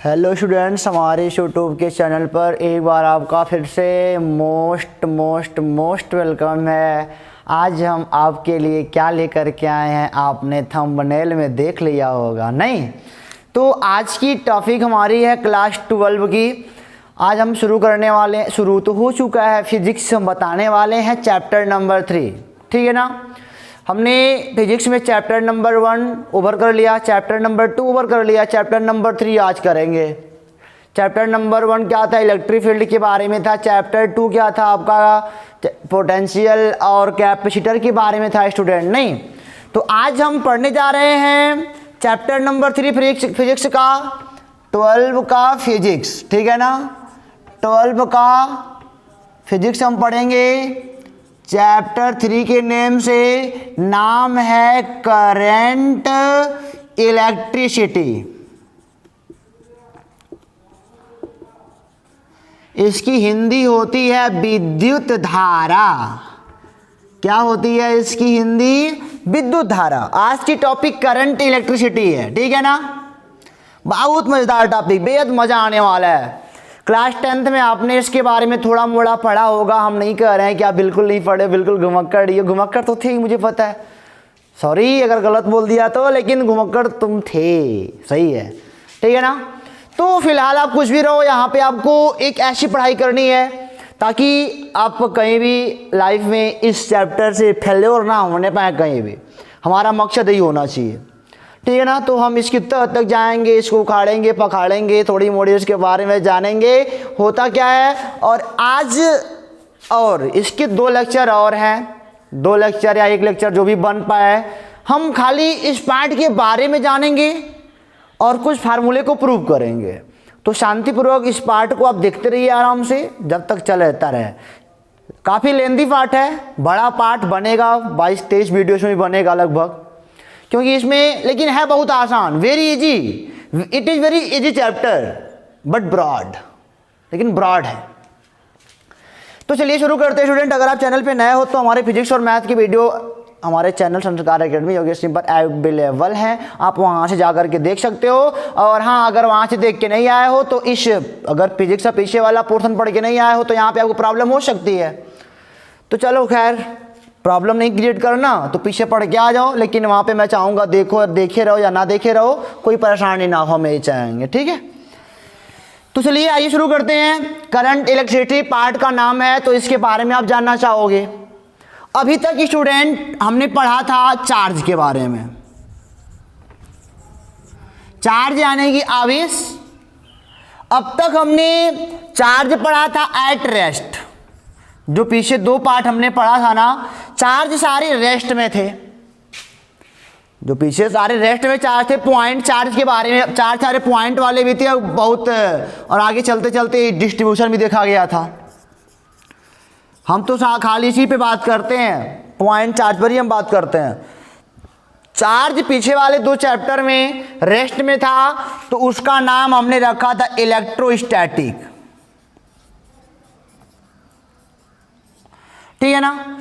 Hello students, हमारे YouTube के channel पर एक बार आपका फिर से मोस्ट वेलकम है। आज हम आपके लिए क्या लेकर के आए हैं आपने थंबनेल में देख लिया होगा, नहीं? तो आज की टॉपिक हमारी है क्लास 12 की। आज हम शुरू तो हो चुका है, फिजिक्स हम बताने वाले हैं चैप्टर नंबर 3, ठीक है ना। हमने फिजिक्स में चैप्टर नंबर 1 ओवर कर लिया, चैप्टर नंबर 2 ओवर कर लिया, चैप्टर नंबर 3 आज करेंगे। चैप्टर नंबर 1 क्या था? इलेक्ट्रिक फील्ड के बारे में था। चैप्टर 2 क्या था आपका? पोटेंशियल और कैपेसिटर के बारे में था स्टूडेंट, नहीं? तो आज हम पढ़ने जा रहे हैं चैप्टर नंबर 3 फिजिक्स का, 12 का फिजिक्स, ठीक है ना। 12 का फिजिक्स हम पढ़ेंगे। चैप्टर 3 के नेम से नाम है करंट इलेक्ट्रिसिटी। इसकी हिंदी होती है विद्युत धारा। क्या होती है इसकी हिंदी? विद्युत धारा। आज की टॉपिक करंट इलेक्ट्रिसिटी है, ठीक है ना। बहुत मजेदार टॉपिक, बेहद मजा आने वाला है। क्लास 10th में आपने इसके बारे में थोड़ा मोड़ा पढ़ा होगा, हम नहीं कह रहे हैं कि आप बिल्कुल नहीं पढ़े, बिल्कुल घुमक्कड़। ये घुमक्कड़ तो थे ही, मुझे पता है, सॉरी अगर गलत बोल दिया तो, लेकिन घुमक्कड़ तुम थे, सही है, ठीक है ना। तो फिलहाल आप कुछ भी रहो, यहाँ पे आपको एक ऐसी पढ़ाई करनी है ताकि आप कहीं भी लाइफ में इस चैप्टर से फेल्योर ना होने पाए कहीं भी। हमारा मकसद यही होना चाहिए, ठीक है ना। तो हम इसकी तह तक जाएंगे, इसको उखाड़ेंगे पखाड़ेंगे, थोड़ी मोड़ी इसके बारे में जानेंगे होता क्या है। और आज और इसके 2 लेक्चर और हैं, 2 लेक्चर या 1 लेक्चर जो भी बन पाए, हम खाली इस पार्ट के बारे में जानेंगे और कुछ फार्मूले को प्रूव करेंगे। तो शांतिपूर्वक इस पार्ट को आप देखते रहिए आराम से, जब तक चलता रहे। काफ़ी लेंदी पार्ट है, बड़ा पार्ट बनेगा, 22-23 वीडियोस में बनेगा लगभग, क्योंकि इसमें लेकिन है बहुत आसान, very easy. It is very easy chapter but broad, लेकिन ब्रॉड है। तो चलिए शुरू करते हैं स्टूडेंट। अगर आप चैनल पे नए हो तो हमारे फिजिक्स और मैथ की वीडियो हमारे चैनल संस्कार एकेडमी योगेश सिंह पर अवेलेबल हैं, आप वहाँ से जाकर के देख सकते हो। और हाँ, अगर वहाँ से देख के नहीं आए हो तो अगर फिजिक्स का पीछे वाला पोर्शन पढ़ के नहीं आए हो तो यहाँ पे आपको प्रॉब्लम हो सकती है। तो चलो खैर, प्रॉब्लम नहीं क्रिएट करना तो पीछे पढ़ के आ जाओ, लेकिन वहाँ पे मैं चाहूँगा देखे रहो या ना देखे रहो, कोई परेशानी ना हो, हम यही चाहेंगे, ठीक है। तो चलिए आइए शुरू करते हैं। करंट इलेक्ट्रिसिटी पार्ट का नाम है, तो इसके बारे में आप जानना चाहोगे। अभी तक स्टूडेंट हमने पढ़ा था चार्ज के बारे में, चार्ज यानी कि आवेश। अब तक हमने चार्ज पढ़ा था एट रेस्ट। जो पीछे 2 पार्ट हमने पढ़ा था ना, चार्ज सारे रेस्ट में थे, जो पीछे सारे रेस्ट में चार्ज थे। पॉइंट चार्ज के बारे में, चार्ज सारे पॉइंट वाले भी थे बहुत, और आगे चलते चलते डिस्ट्रीब्यूशन भी देखा गया था। हम तो खाली इसी पे बात करते हैं, पॉइंट चार्ज पर ही हम बात करते हैं। चार्ज पीछे वाले 2 चैप्टर में रेस्ट में था, तो उसका नाम हमने रखा था इलेक्ट्रोस्टैटिक, ठीक है ना।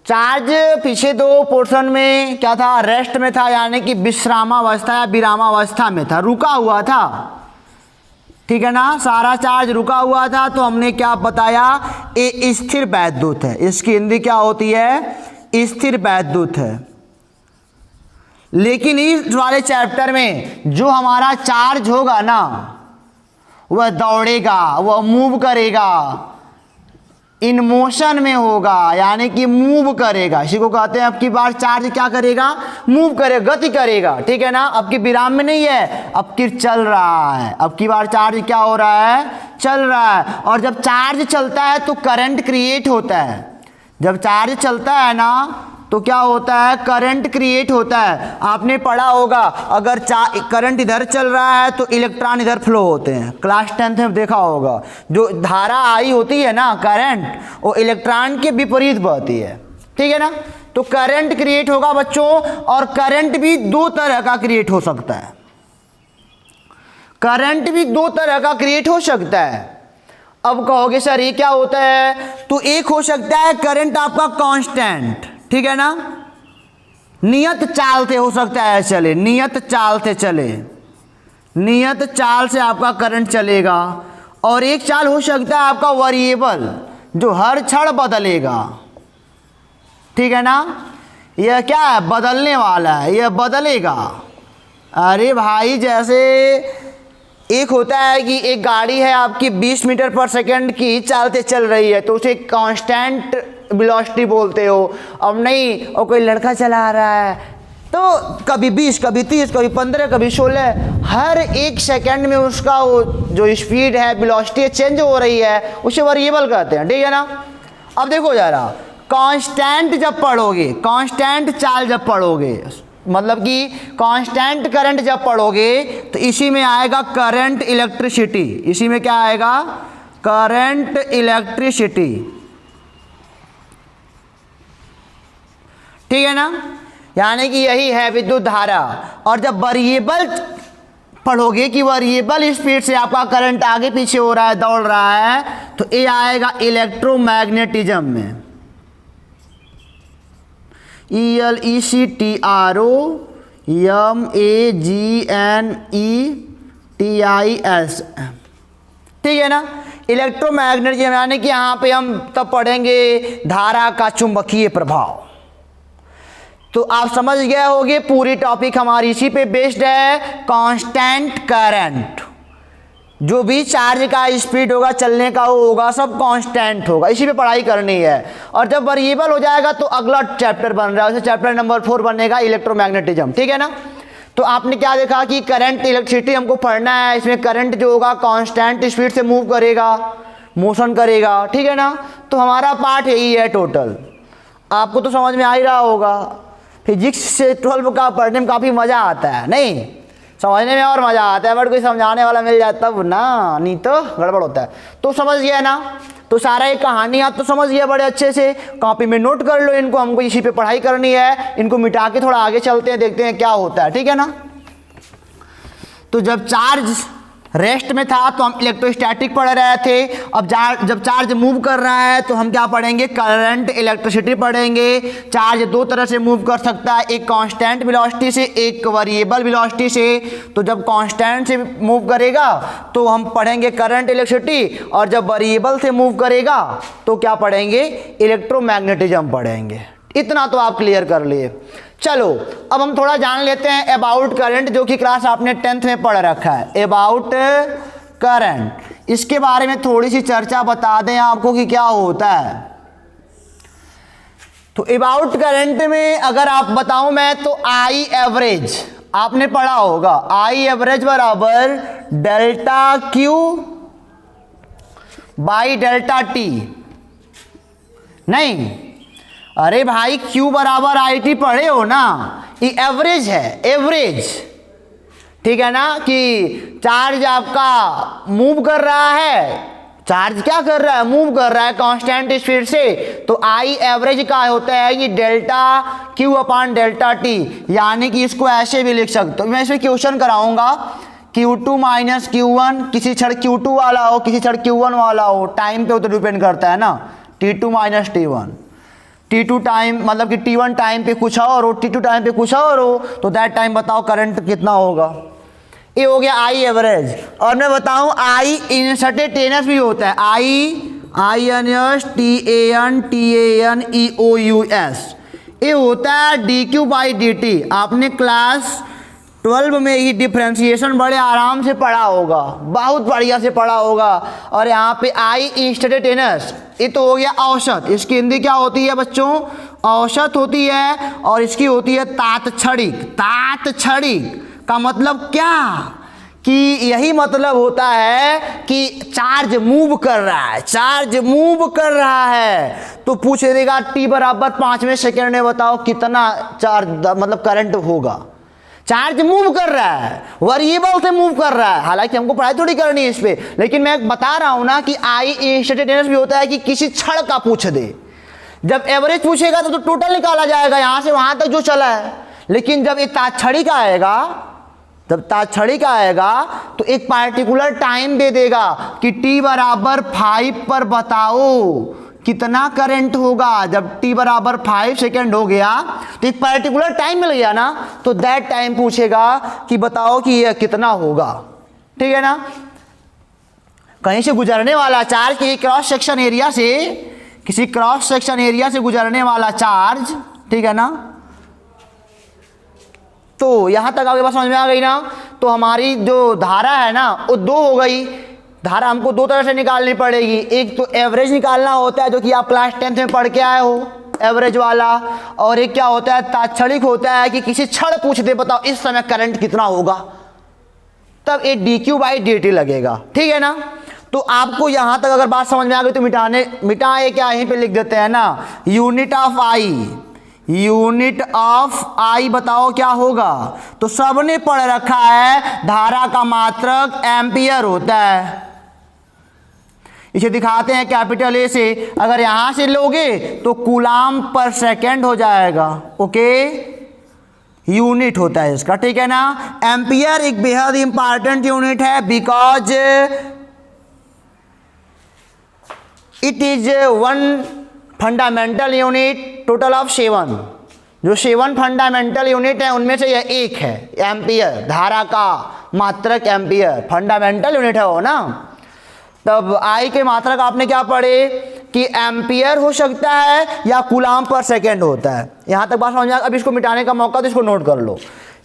चार्ज पीछे 2 पोर्शन में क्या था? रेस्ट में था, यानी कि विश्रामावस्था या विरामावस्था में था, रुका हुआ था, ठीक है ना। सारा चार्ज रुका हुआ था। तो हमने क्या बताया? ये स्थिर वैद्युत है। इसकी हिंदी क्या होती है? स्थिर वैद्युत है। लेकिन इस वाले चैप्टर में जो हमारा चार्ज होगा ना, वह दौड़ेगा, वह मूव करेगा, इन मोशन में होगा, यानी कि मूव करेगा। इसी को कहते हैं अब की बार चार्ज क्या करेगा? मूव करेगा, गति करेगा, ठीक है ना। अब की विराम में नहीं है, अब की चल रहा है। अब की बार चार्ज क्या हो रहा है? चल रहा है। और जब चार्ज चलता है तो करंट क्रिएट होता है। जब चार्ज चलता है ना तो क्या होता है? करंट क्रिएट होता है। आपने पढ़ा होगा, अगर करंट इधर चल रहा है तो इलेक्ट्रॉन इधर फ्लो होते हैं, क्लास 10th में देखा होगा। जो धारा आई होती है ना, करंट, वो इलेक्ट्रॉन के विपरीत बहती है, ठीक है ना। तो करंट क्रिएट होगा बच्चों, और करंट भी 2 तरह का क्रिएट हो सकता है। करंट भी 2 तरह का क्रिएट हो सकता है। अब कहोगे सर ये क्या होता है? तो एक हो सकता है करंट आपका कांस्टेंट, ठीक है ना, नियत चाल से हो सकता है चले, नियत चाल से चले, नियत चाल से आपका करंट चलेगा, और एक चाल हो सकता है आपका वेरिएबल जो हर क्षण बदलेगा, ठीक है ना। यह क्या है, बदलने वाला है, यह बदलेगा। अरे भाई जैसे एक होता है कि एक गाड़ी है आपकी 20 मीटर पर सेकंड की चाल से चल रही है, तो उसे कांस्टेंट वेलोसिटी बोलते हो। अब नहीं, और कोई लड़का चला रहा है तो कभी 20, कभी 30, कभी 15, कभी 16, हर एक सेकंड में उसका वो जो स्पीड है, वेलोसिटी चेंज हो रही है, उसे वेरिएबल कहते हैं, ठीक है ना। अब देखो जरा, कांस्टेंट जब पढ़ोगे, कांस्टेंट चाल जब पढ़ोगे, मतलब कि कांस्टेंट करंट जब पढ़ोगे, तो इसी में आएगा करंट इलेक्ट्रिसिटी। इसी में क्या आएगा, करंट इलेक्ट्रिसिटी, ठीक है ना। यानी कि यही है विद्युत धारा। और जब वेरिएबल पढ़ोगे कि वेरिएबल स्पीड से आपका करंट आगे पीछे हो रहा है, दौड़ रहा है, तो ये आएगा इलेक्ट्रोमैग्नेटिज्म में, ELECTROMAGNETIS, ठीक है ना। इलेक्ट्रोमैग्नेटिज्म यानी कि यहाँ पे हम तब पढ़ेंगे धारा का चुंबकीय प्रभाव। तो आप समझ गए होंगे पूरी टॉपिक हमारी इसी पे बेस्ड है, कांस्टेंट करंट। जो भी चार्ज का स्पीड होगा, चलने का वो होगा, सब कांस्टेंट होगा, इसी पे पढ़ाई करनी है। और जब वेरिएबल हो जाएगा तो अगला चैप्टर बन रहा है, उसे चैप्टर नंबर 4 बनेगा इलेक्ट्रोमैग्नेटिज्म, ठीक है ना। तो आपने क्या देखा कि करंट इलेक्ट्रिसिटी हमको पढ़ना है, इसमें करंट जो होगा कांस्टेंट स्पीड से मूव करेगा, मोशन करेगा, ठीक है ना। तो हमारा पार्ट यही है टोटल। आपको तो समझ में आ ही रहा होगा, फिजिक्स से 12 का पढ़ने में काफ़ी मज़ा आता है, नहीं समझने में और मज़ा आता है, बट कोई समझाने वाला मिल जाए तब ना, नहीं तो गड़बड़ होता है। तो समझ गया ना, तो सारा एक कहानी आप तो समझ गया बड़े अच्छे से, कॉपी में नोट कर लो इनको, हमको इसी पे पढ़ाई करनी है। इनको मिटा के थोड़ा आगे चलते हैं, देखते हैं क्या होता है, ठीक है ना। तो जब चार्ज रेस्ट में था तो हम इलेक्ट्रोस्टैटिक पढ़ रहे थे। अब जब चार्ज मूव कर रहा है तो हम क्या पढ़ेंगे, करंट इलेक्ट्रिसिटी पढ़ेंगे। चार्ज दो तरह से मूव कर सकता है, एक कांस्टेंट वेलोसिटी से, एक वेरिएबल वेलोसिटी से। तो जब कांस्टेंट से मूव करेगा तो हम पढ़ेंगे करंट इलेक्ट्रिसिटी, और जब वेरिएबल से मूव करेगा तो क्या पढ़ेंगे, इलेक्ट्रोमैग्नेटिज्म पढ़ेंगे। इतना तो आप क्लियर कर लिए। चलो अब हम थोड़ा जान लेते हैं अबाउट करंट, जो कि क्लास आपने 10th में पढ़ रखा है, अबाउट करंट। इसके बारे में थोड़ी सी चर्चा बता दें आपको कि क्या होता है। तो अबाउट करंट में अगर आप बताऊं मैं, तो आई एवरेज आपने पढ़ा होगा, आई एवरेज बराबर delta Q by delta T. नहीं, अरे भाई Q बराबर IT पढ़े हो ना, ये एवरेज है, एवरेज, ठीक है ना। कि चार्ज आपका मूव कर रहा है, चार्ज क्या कर रहा है, मूव कर रहा है कांस्टेंट स्पीड से, तो I एवरेज का होता है कि delta Q upon delta T। यानी कि इसको ऐसे भी लिख सकते हो, मैं इसमें क्वेश्चन कराऊंगा, Q2 माइनस Q1, किसी क्षण Q2 वाला हो, किसी क्षण Q1 वाला हो, टाइम पे तो डिपेंड करता है ना, T2 minus T1, T2 time मतलब कि T1 टाइम पे कुछ और हो, T2 टाइम पे कुछ और हो, तो दैट टाइम बताओ करंट कितना होगा। ये हो गया आई एवरेज। और मैं बताऊं आई इंस्टेंटेनियस भी होता है, INSTANTANEOUS, ये होता है dQ बाई dt। आपने क्लास 12 में ही डिफ्रेंशिएशन बड़े आराम से पढ़ा होगा, बहुत बढ़िया से पढ़ा होगा। और यहाँ पे आई इंस्टेंटेनियस, ये तो हो गया औसत। इसकी हिंदी क्या होती है बच्चों, औसत होती है। और इसकी होती है तात्क्षणिक। तात्क्षणिक का मतलब क्या, कि यही मतलब होता है कि चार्ज मूव कर रहा है, चार्ज मूव कर रहा है। तो पूछ देगा T बराबर 5वें सेकेंड में बताओ कितना चार्ज मतलब करंट होगा। चार्ज मूव कर रहा है, वेरिएबल से मूव कर रहा है। हालांकि हमको पढ़ाई थोड़ी करनी है इस पे, लेकिन मैं बता रहा हूं ना कि आई इंस्टेंटेनियस भी होता है कि किसी क्षण का पूछ दे। जब एवरेज पूछेगा तो टोटल निकाला जाएगा यहां से वहां तक जो चला है। लेकिन जब एक तात्क्षणिक आएगा, जब तात्क्षणिक आएगा तो एक पार्टिकुलर टाइम दे देगा कि T बराबर 5 पर बताओ कितना करंट होगा जब t बराबर 5 सेकेंड हो गया, तो एक पर्टिकुलर टाइम मिल गया ना, तो दैट टाइम पूछेगा कि बताओ कि यह कितना होगा। ठीक है ना, कहीं से गुजरने वाला चार्ज के क्रॉस सेक्शन एरिया से, किसी क्रॉस सेक्शन एरिया से गुजरने वाला चार्ज, ठीक है ना, तो यहां तक आपके पास समझ में आ गई ना। तो हमारी जो धारा है ना वो दो हो गई। धारा हमको दो तरह से निकालनी पड़ेगी, एक तो एवरेज निकालना होता है जो कि आप क्लास 10th में पढ़ के आए हो, एवरेज वाला, और एक क्या होता है तात्क्षणिक होता है कि किसी क्षण पूछ दे बताओ इस समय करंट कितना होगा, तब एक dq/dt लगेगा। ठीक है ना, तो आपको यहां तक अगर बात समझ में आ गई तो मिटाए क्या यहीं पे लिख देते हैं ना, यूनिट ऑफ आई बताओ क्या होगा। तो सबने पढ़ रखा है धारा का मात्रक एम्पियर होता है। इसे दिखाते हैं कैपिटल ए से, अगर यहां से लोगे तो कूलाम पर सेकेंड हो जाएगा। ओके, यूनिट होता है इसका। ठीक है ना, एम्पियर एक बेहद इंपॉर्टेंट यूनिट है because it is one fundamental unit total of 7। जो 7 फंडामेंटल यूनिट है उनमें से यह एक है एम्पियर, धारा का मात्रक एम्पियर फंडामेंटल यूनिट है वो ना। तब आई के मात्रक आपने क्या पढ़े कि एम्पियर हो सकता है या कूलाम पर सेकेंड होता है। यहां तक बात समझ में। अब इसको मिटाने का मौका तो इसको नोट कर लो।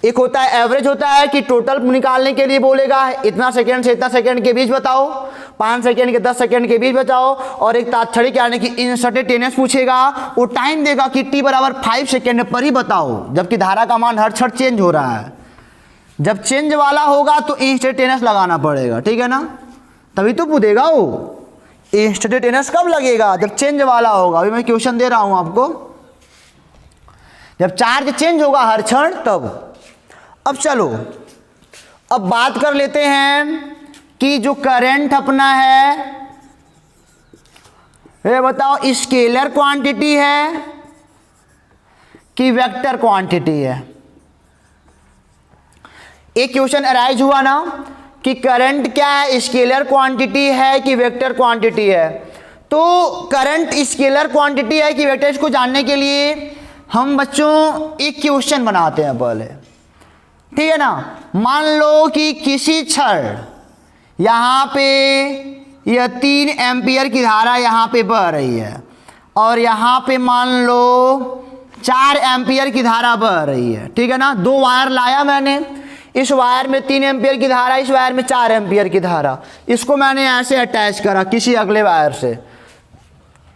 एक होता है एवरेज होता है कि टोटल निकालने के लिए बोलेगा इतना सेकेंड से इतना सेकेंड के बीच बताओ, 5 सेकेंड के 10 सेकेंड के बीच बताओ, और एक तात्क्षणिक यानी कि इंस्टेंटेनियस पूछेगा, वो टाइम देगा कि t बराबर 5 सेकेंड पर ही बताओ, जबकि धारा का मान हर क्षण चेंज हो रहा है। जब चेंज वाला होगा तो इंस्टेंटेनियस लगाना पड़ेगा। ठीक है ना, तभी तो पूछेगा वो इंस्टेंटेनियस कब लगेगा, जब चेंज वाला होगा। अभी मैं क्वेश्चन दे रहा हूं आपको, जब चार्ज चेंज होगा हर क्षण तब। अब चलो अब बात कर लेते हैं कि जो करंट अपना है ये बताओ स्केलर क्वांटिटी है कि वेक्टर क्वांटिटी है। एक क्वेश्चन अराइज हुआ ना कि करंट क्या है, स्केलर क्वांटिटी है कि वेक्टर क्वांटिटी है। तो करंट स्केलर क्वांटिटी है कि वेक्टर, इसको जानने के लिए हम बच्चों एक क्वेश्चन बनाते हैं पहले। ठीक है ना, मान लो कि किसी क्षण यहां पे यह 3 एम्पियर की धारा यहां पे बह रही है और यहां पे मान लो 4 एम्पियर की धारा बह रही है। ठीक है ना, 2 वायर लाया मैंने, इस वायर में 3 एम्पियर की धारा, इस वायर में 4 एम्पियर की धारा, इसको मैंने ऐसे अटैच करा किसी अगले वायर से।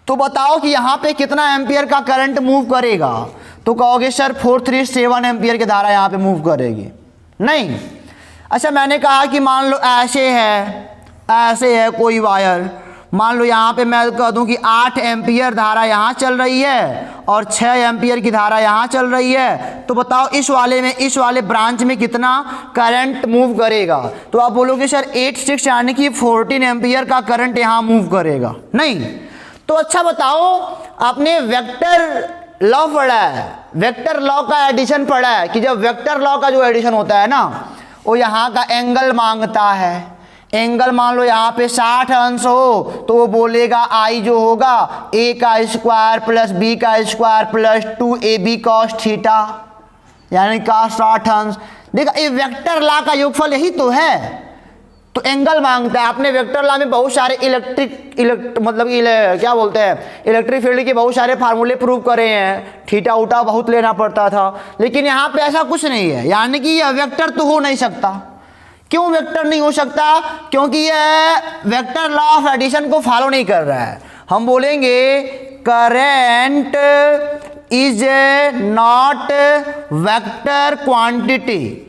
तो बताओ कि यहाँ पे कितना एम्पियर का करंट मूव करेगा। तो कहोगे सर 437 एम्पियर की धारा यहाँ पे मूव करेगी। नहीं, अच्छा मैंने कहा कि मान लो ऐसे है कोई वायर, मान लो यहाँ पे मैं कह दूं कि 8 एम्पियर धारा यहाँ चल रही है और 6 एम्पियर की धारा यहाँ चल रही है। तो बताओ इस वाले ब्रांच में कितना करंट मूव करेगा। तो आप बोलोगे सर 86 यानी कि 14 एम्पियर का करंट यहाँ मूव करेगा। नहीं, तो अच्छा बताओ आपने वेक्टर लॉ पढ़ा है, वेक्टर लॉ का एडिशन पढ़ा है कि जब वेक्टर लॉ का जो एडिशन होता है ना वो यहाँ का एंगल मांगता है। एंगल मान लो यहाँ पे 60 अंश हो तो वो बोलेगा आई जो होगा a का स्क्वायर प्लस b का square plus 2ab cos theta, यानी का 60 अंश। देखा, ये वेक्टर लॉ का योगफल यही तो है। तो एंगल मांगता है। आपने वेक्टर लॉ में बहुत सारे इलेक्ट्रिक फील्ड के बहुत सारे फार्मूले प्रूव करे हैं, थीटा उटा बहुत लेना पड़ता था, लेकिन यहाँ पे ऐसा कुछ नहीं है। यानी कि यह वेक्टर तो हो नहीं सकता। क्यों वेक्टर नहीं हो सकता? क्योंकि यह वेक्टर लॉ ऑफ एडिशन को फॉलो नहीं कर रहा है। हम बोलेंगे current is not vector quantity,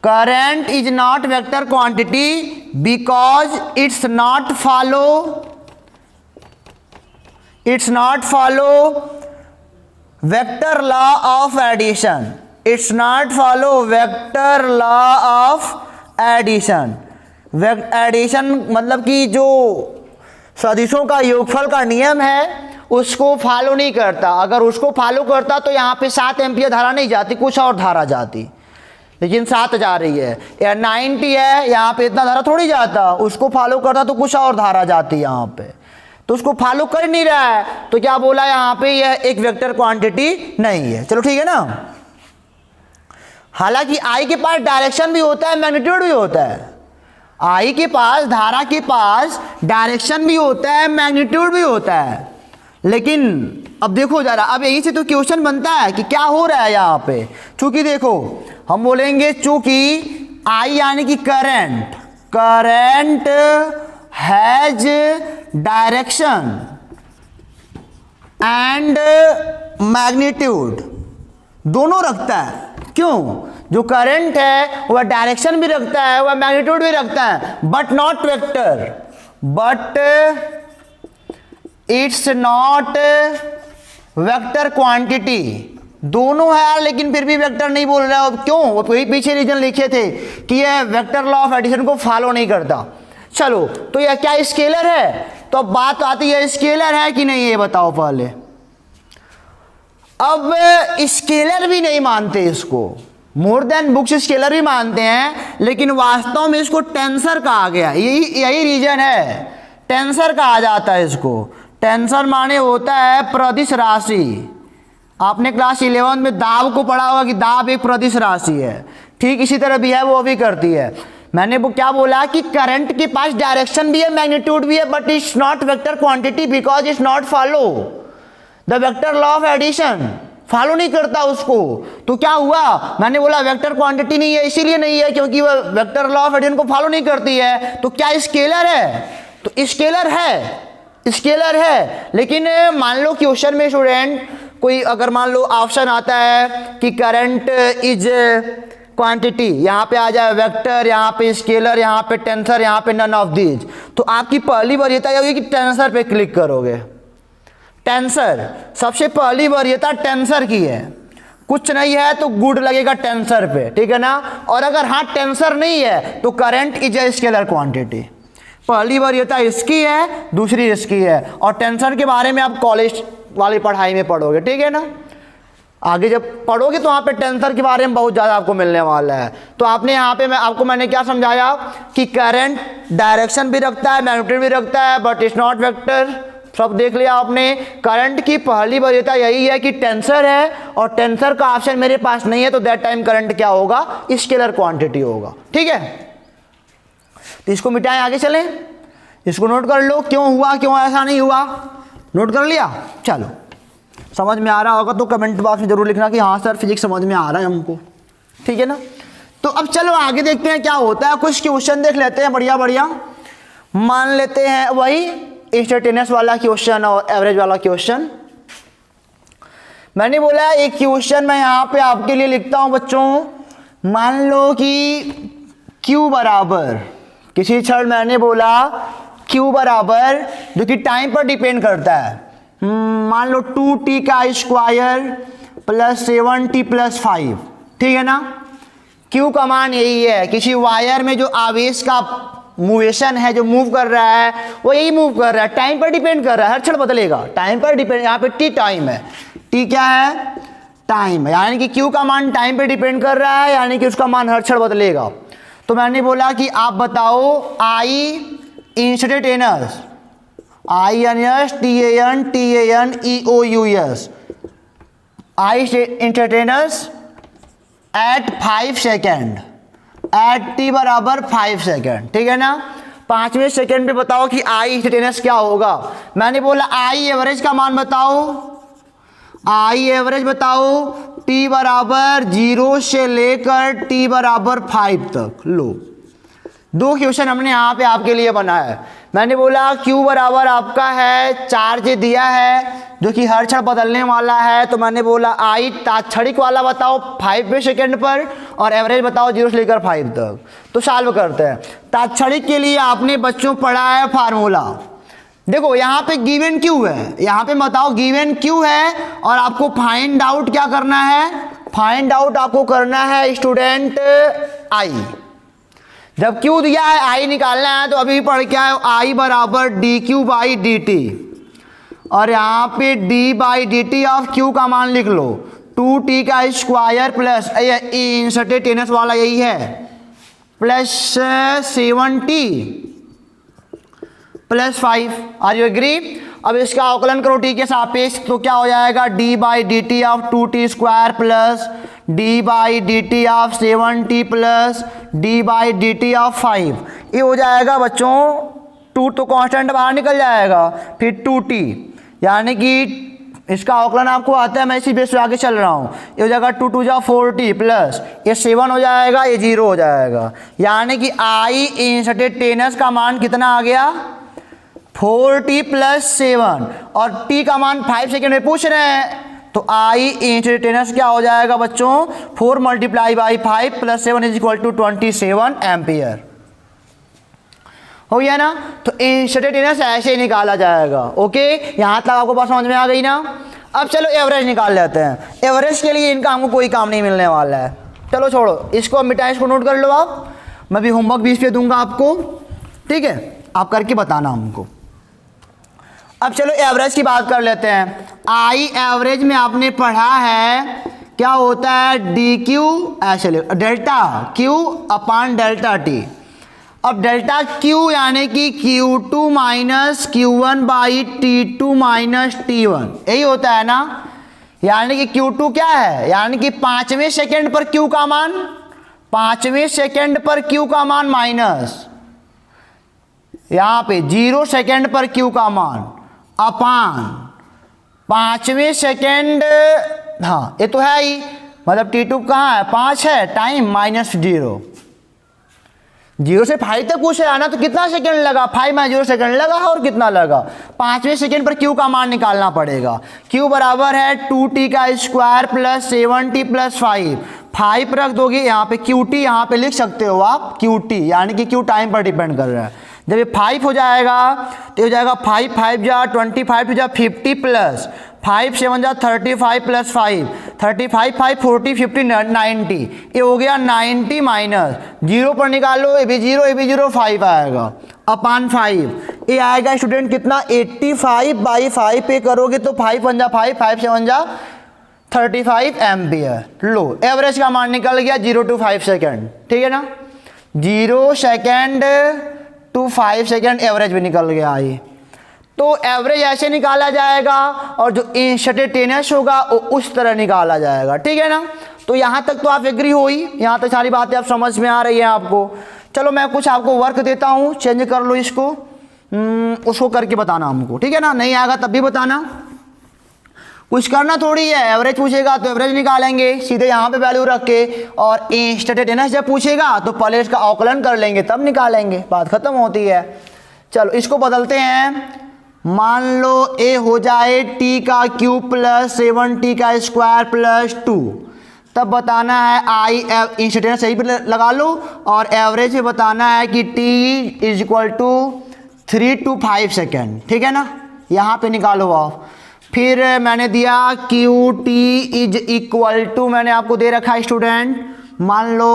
current is not vector quantity because it's not follow vector law of addition. It's not follow vector law of addition. Addition मतलब कि जो सदिशों का योगफल का नियम है उसको फॉलो नहीं करता। अगर उसको फॉलो करता तो यहाँ पे 7 एम्पियर धारा नहीं जाती, कुछ और धारा जाती। लेकिन 7 जा रही है। या 90 है, यहाँ पे इतना धारा थोड़ी जाता, उसको फॉलो करता तो कुछ और धारा जाती यहाँ पे, तो उसको फॉलो कर नहीं रहा है, तो क्या बोला यहाँ पे यह एक वेक्टर क्वांटिटी नहीं है। चलो ठीक है ना। हालांकि आई के पास डायरेक्शन भी होता है, मैग्नीट्यूड भी होता है, आई के पास, धारा के पास डायरेक्शन भी होता है, मैग्नीट्यूड भी होता है। लेकिन अब देखो जरा, अब यहीं से तो क्वेश्चन बनता है कि क्या हो रहा है यहाँ पे। चूंकि देखो हम बोलेंगे चूंकि आई यानी कि current, current has direction and magnitude, दोनों रखता है। क्यों? जो करंट है वह डायरेक्शन भी रखता है, वह मैग्नीट्यूड भी रखता है, but not vector, but it's not vector quantity. दोनों है लेकिन फिर भी वेक्टर नहीं बोल रहा है। क्यों? वो पीछे रीजन लिखे थे कि यह वेक्टर लॉ ऑफ एडिशन को फॉलो नहीं करता। चलो, तो यह क्या स्केलर है? तो अब बात आती है स्केलर है कि नहीं, ये बताओ पहले। अब स्केलर भी नहीं मानते इसको, मोर देन बुक्स स्केलर भी मानते हैं, लेकिन वास्तव में इसको टेंसर कहा गया। यही रीजन है, टेंसर कहा जाता है इसको। टेंसर माने होता है प्रदिश राशि। आपने क्लास 11 में दाब को पढ़ा होगा कि दाब एक प्रदिश राशि है। ठीक इसी तरह भी है, वो भी करती है। मैंने वो क्या बोला कि करंट के पास डायरेक्शन भी है, मैग्नीट्यूड भी है, but it's not vector quantity because it's not follow the vector law of addition, follow नहीं करता उसको। तो क्या हुआ? मैंने बोला वेक्टर क्वांटिटी नहीं है, इसीलिए नहीं है क्योंकि वह वेक्टर लॉ ऑफ एडिशन को फॉलो नहीं करती है। तो क्या स्केलर है? तो स्केलर है, स्केलर है। लेकिन मान लो क्वेश्चन में स्टूडेंट कोई अगर मान लो ऑप्शन आता है कि करंट इज क्वांटिटी, यहाँ पे आ जाए वेक्टर, यहाँ पे स्केलर, यहाँ पे टेंसर, यहाँ पे नन ऑफ दीज, तो आपकी पहली वरीयता ये होगी कि टेंसर पे क्लिक करोगे। टेंसर, सबसे पहली वरीयता टेंसर की है। कुछ नहीं है तो गुड लगेगा टेंसर पे, ठीक है ना। और अगर हाँ टेंसर नहीं है तो current is a scalar quantity. पहली वरीयता इसकी है, दूसरी इसकी है। और टेंसर के बारे में आप कॉलेज वाली पढ़ाई में पढ़ोगे, ठीक है ना। आगे जब पढ़ोगे तो वहाँ पे टेंसर के बारे में बहुत ज़्यादा आपको मिलने वाला है। तो आपने यहाँ पे मैंने क्या समझाया कि करंट डायरेक्शन भी रखता है, मैग्नीट्यूड भी रखता है, बट इट्स नॉट वेक्टर। सब देख लिया आपने। करंट की पहली वरीयता यही है कि टेंसर है, और टेंसर का ऑप्शन मेरे पास नहीं है, तो दैट टाइम करंट क्या होगा? स्केलर क्वांटिटी होगा, ठीक है। तो इसको मिटाएं, आगे चलें। इसको नोट कर लो, क्यों हुआ, क्यों ऐसा नहीं हुआ, नोट कर लिया। चलो, समझ में आ रहा होगा तो कमेंट बॉक्स में जरूर लिखना कि हाँ सर फिजिक्स समझ में आ रहा है हमको, ठीक है ना। तो अब चलो आगे देखते हैं क्या होता है। कुछ क्वेश्चन देख लेते हैं बढ़िया बढ़िया। मान लेते हैं वही इंस्टेंटेनियस वाला क्वेश्चन और एवरेज वाला क्वेश्चन। मैंने बोला एक क्वेश्चन मैं यहाँ पे आपके लिए लिखता हूँ बच्चों। मान लो कि Q बराबर किसी क्षण, मैंने बोला Q बराबर, जो कि टाइम पर डिपेंड करता है, मान लो 2t का स्क्वायर प्लस 7t प्लस 5, ठीक है ना। Q का मान यही है, किसी वायर में जो आवेश का मूवेशन है, जो मूव कर रहा है, वो यही मूव कर रहा है, टाइम पर डिपेंड कर रहा है, हर क्षण बदलेगा, टाइम पर डिपेंड। यहाँ पे t टाइम है, t क्या है? टाइम है, यानी कि Q का मान टाइम पे डिपेंड कर रहा है, यानी कि उसका मान हर क्षण बदलेगा। तो मैंने बोला कि आप बताओ I instantaneous, INS TANEOUS, I instantaneous at 5 second, at t बराबर 5 सेकेंड, ठीक है ना। 5वें सेकेंड पे बताओ कि I इंस्टेंटेनियस क्या होगा। मैंने बोला I एवरेज का मान बताओ, I एवरेज बताओ t बराबर 0 से लेकर t बराबर 5 तक। लो, दो क्वेश्चन हमने यहाँ पे आपके लिए बनाया है। मैंने बोला Q बराबर आपका है, चार्ज दिया है जो कि हर क्षण बदलने वाला है, तो मैंने बोला I तात्क्षणिक वाला बताओ 5वें सेकेंड पर, और एवरेज बताओ 0 से लेकर 5 तक। तो सॉल्व करते हैं। तात्क्षणिक के लिए आपने बच्चों पढ़ा है फार्मूला। देखो यहाँ पे गिवन Q है, यहाँ पे बताओ गिवन Q है, और आपको फाइंड आउट क्या करना है? फाइंड आउट आपको करना है स्टूडेंट I। जब Q दिया है I निकालना है, तो अभी पढ़ क्या है? I बराबर dQ बाई dt, और यहाँ पे d by dt of Q का मान लिख लो। 2t का स्क्वायर प्लस इंस्टेंटेनियस वाला यही है plus 7t plus 5। Are you agree? अब इसका अवकलन करो t के सापेक्ष, तो क्या हो जाएगा d by D T of 2t square plus d by D T of 7t plus d by D T of 5। ये हो जाएगा बच्चों 2 तो कांस्टेंट बाहर निकल जाएगा, फिर 2t, यानी कि इसका अवकलन आपको आता है, मैं इसी बेस पे आगे चल रहा हूँ। ये हो जाएगा 2 2 जा 4t प्लस ये 7 हो जाएगा, ये 0 हो जाएगा, यानी कि आई इंस्टेंटेनियस का मान कितना आ गया 4t प्लस 7 और t का मान 5 सेकेंड में पूछ रहे हैं, तो आई इंस्टेंटेनियस क्या हो जाएगा बच्चों 4 multiply by 5 plus 7 is equal to 27 ampere. हो गया ना? तो इंस्टेंटेनियस ऐसे ही निकाला जाएगा। ओके, यहाँ तक आपको बात समझ में आ गई ना? अब चलो एवरेज निकाल लेते हैं। एवरेज के लिए इनका हमको कोई काम नहीं मिलने वाला है, चलो छोड़ो इसको, मिटाएं, इसको नोट कर लो आप, मैं भी होमवर्क 20 पे दूंगा आपको, ठीक है? आप करके बताना हमको। अब चलो एवरेज की बात कर लेते हैं। आई एवरेज में आपने पढ़ा है क्या होता है, डी क्यू ऐसे डेल्टा क्यू अपान डेल्टा टी। अब डेल्टा क्यू यानी कि Q2 minus Q1 by T2 minus T1, यही होता है ना? यानी कि Q2 क्या है, यानी कि 5वें सेकेंड पर Q का मान, 5वें सेकेंड पर Q का मान माइनस यहाँ पे 0 सेकेंड पर Q का मान अपान 5वें सेकेंड, हाँ ये तो है ही, मतलब T2 कहाँ है 5 है, टाइम माइनस 0, 0 से 5 तक पूछे आना, तो कितना सेकंड लगा, 5 में 0 सेकंड लगा, और कितना लगा 5वें सेकंड पर Q का मान निकालना पड़ेगा। Q बराबर है 2t का स्क्वायर प्लस 7t प्लस 5 रख दोगे यहाँ पे, QT यहाँ पे लिख सकते हो आप QT, यानी कि Q टाइम पर डिपेंड कर रहा है। जब ये 5 हो जाएगा तो हो जाएगा 5 5 जा 25 टू जा 50 प्लस 5 7 जा 35 प्लस 5 35 5 40 50 90, ये हो गया 90 माइनस 0 पर निकालो, ये भी 0 ये भी 0, 5 आएगा अपान 5, ये आएगा स्टूडेंट कितना 85 बाई 5 पे करोगे तो 5 1 जा 5 5 7 जा 35 एम्पियर। लो एवरेज का मान निकल गया 0 to 5 सेकेंड, ठीक है ना? 0 सेकेंड टू 5 सेकेंड एवरेज भी निकल गया ये। तो एवरेज ऐसे निकाला जाएगा और जो इंस्टेंटेनियस होगा वो उस तरह निकाला जाएगा, ठीक है ना? तो यहाँ तक तो आप एग्री हो ही, यहाँ तक सारी बातें आप समझ में आ रही है आपको। चलो मैं कुछ आपको वर्क देता हूँ, चेंज कर लो इसको, उसको करके बताना हमको, ठीक है ना? नहीं आएगा तब भी बताना, कुछ करना थोड़ी है। एवरेज पूछेगा तो एवरेज निकालेंगे सीधे यहाँ पे वैल्यू रख के, और इंस्टेंटेनियस जब पूछेगा तो पहले इसका अवकलन कर लेंगे तब निकालेंगे, बात खत्म होती है। चलो इसको बदलते हैं, मान लो ए हो जाए t का क्यूब प्लस 7t का स्क्वायर प्लस 2, तब बताना है आई इंस्टेंटेनियस सही पे लगा लो, और एवरेज पे बताना है कि t is equal to 3 to 5 second, ठीक है ना? यहाँ पे निकालो आप। फिर मैंने दिया QT इज इक्वल टू, मैंने आपको दे रखा है स्टूडेंट, मान लो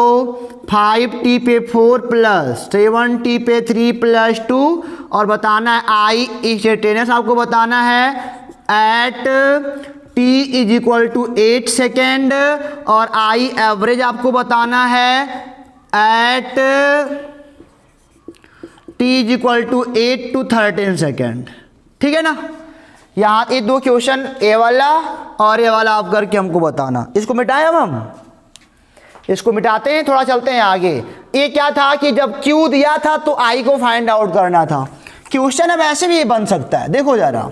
5t पे 4 प्लस 7t पे 3 प्लस 2, और बताना है आई इंस्टेंटेनियस आपको बताना है at t is equal to 8 second, और आई एवरेज आपको बताना है at t is equal to 8 to 13 second, ठीक है ना? यहाँ ये दो क्वेश्चन ए वाला और ए वाला आप करके हमको बताना। इसको मिटाएं, अब हम इसको मिटाते हैं, थोड़ा चलते हैं आगे। ये क्या था कि जब Q दिया था तो I को फाइंड आउट करना था। क्वेश्चन अब ऐसे भी ये बन सकता है, देखो जरा।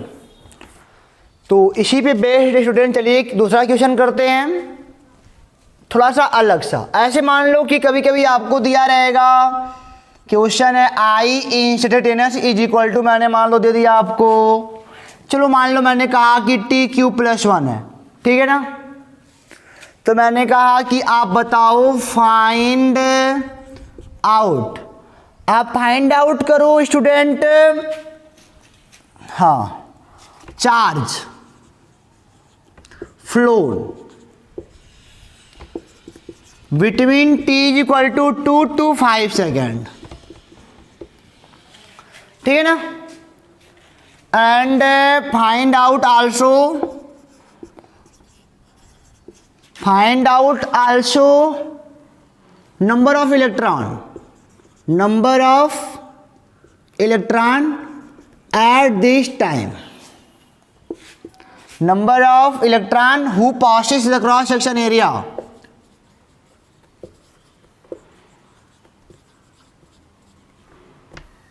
तो इसी पे बेस्ड स्टूडेंट चलिए दूसरा क्वेश्चन करते हैं, थोड़ा सा अलग सा। ऐसे मान लो कि कभी कभी आपको दिया रहेगा क्वेश्चन है आई इंस्टेंटेनियस इज इक्वल टू, मैंने मान लो दे दिया आपको, चलो मान लो मैंने कहा कि टी क्यू प्लस 1 है, ठीक है ना? तो मैंने कहा कि आप बताओ फाइंड आउट, आप फाइंड आउट करो स्टूडेंट, हाँ, charge flow between t is equal to 2 to 5 second, ठीक है ना? And find out also find out also number of electron at this time, number of electron who passes the cross section area.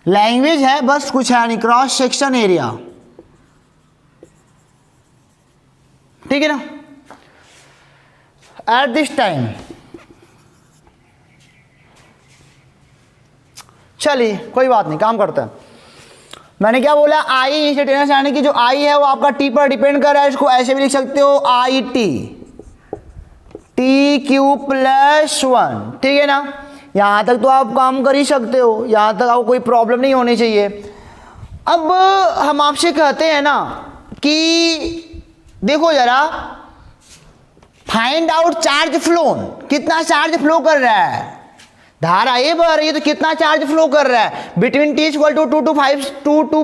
Language है बस, कुछ है नहीं, cross section area, ठीक है ना। एट दिस टाइम, चलिए कोई बात नहीं, काम करते हैं। मैंने क्या बोला, आई इंस्टेंटेनियस, यानी कि जो आई है वो आपका टी पर डिपेंड कर रहा है। इसको ऐसे भी लिख सकते हो, आई टी क्यू प्लस 1, ठीक है ना। यहाँ तक तो आप काम कर ही सकते हो, यहाँ तक आपको कोई प्रॉब्लम नहीं होनी चाहिए। अब हम आपसे कहते हैं ना कि देखो जरा, फाइंड आउट चार्ज फ्लो, कितना चार्ज फ्लो कर रहा है, धारा ये बह रही है तो कितना चार्ज फ्लो कर रहा है between T equal to 2 to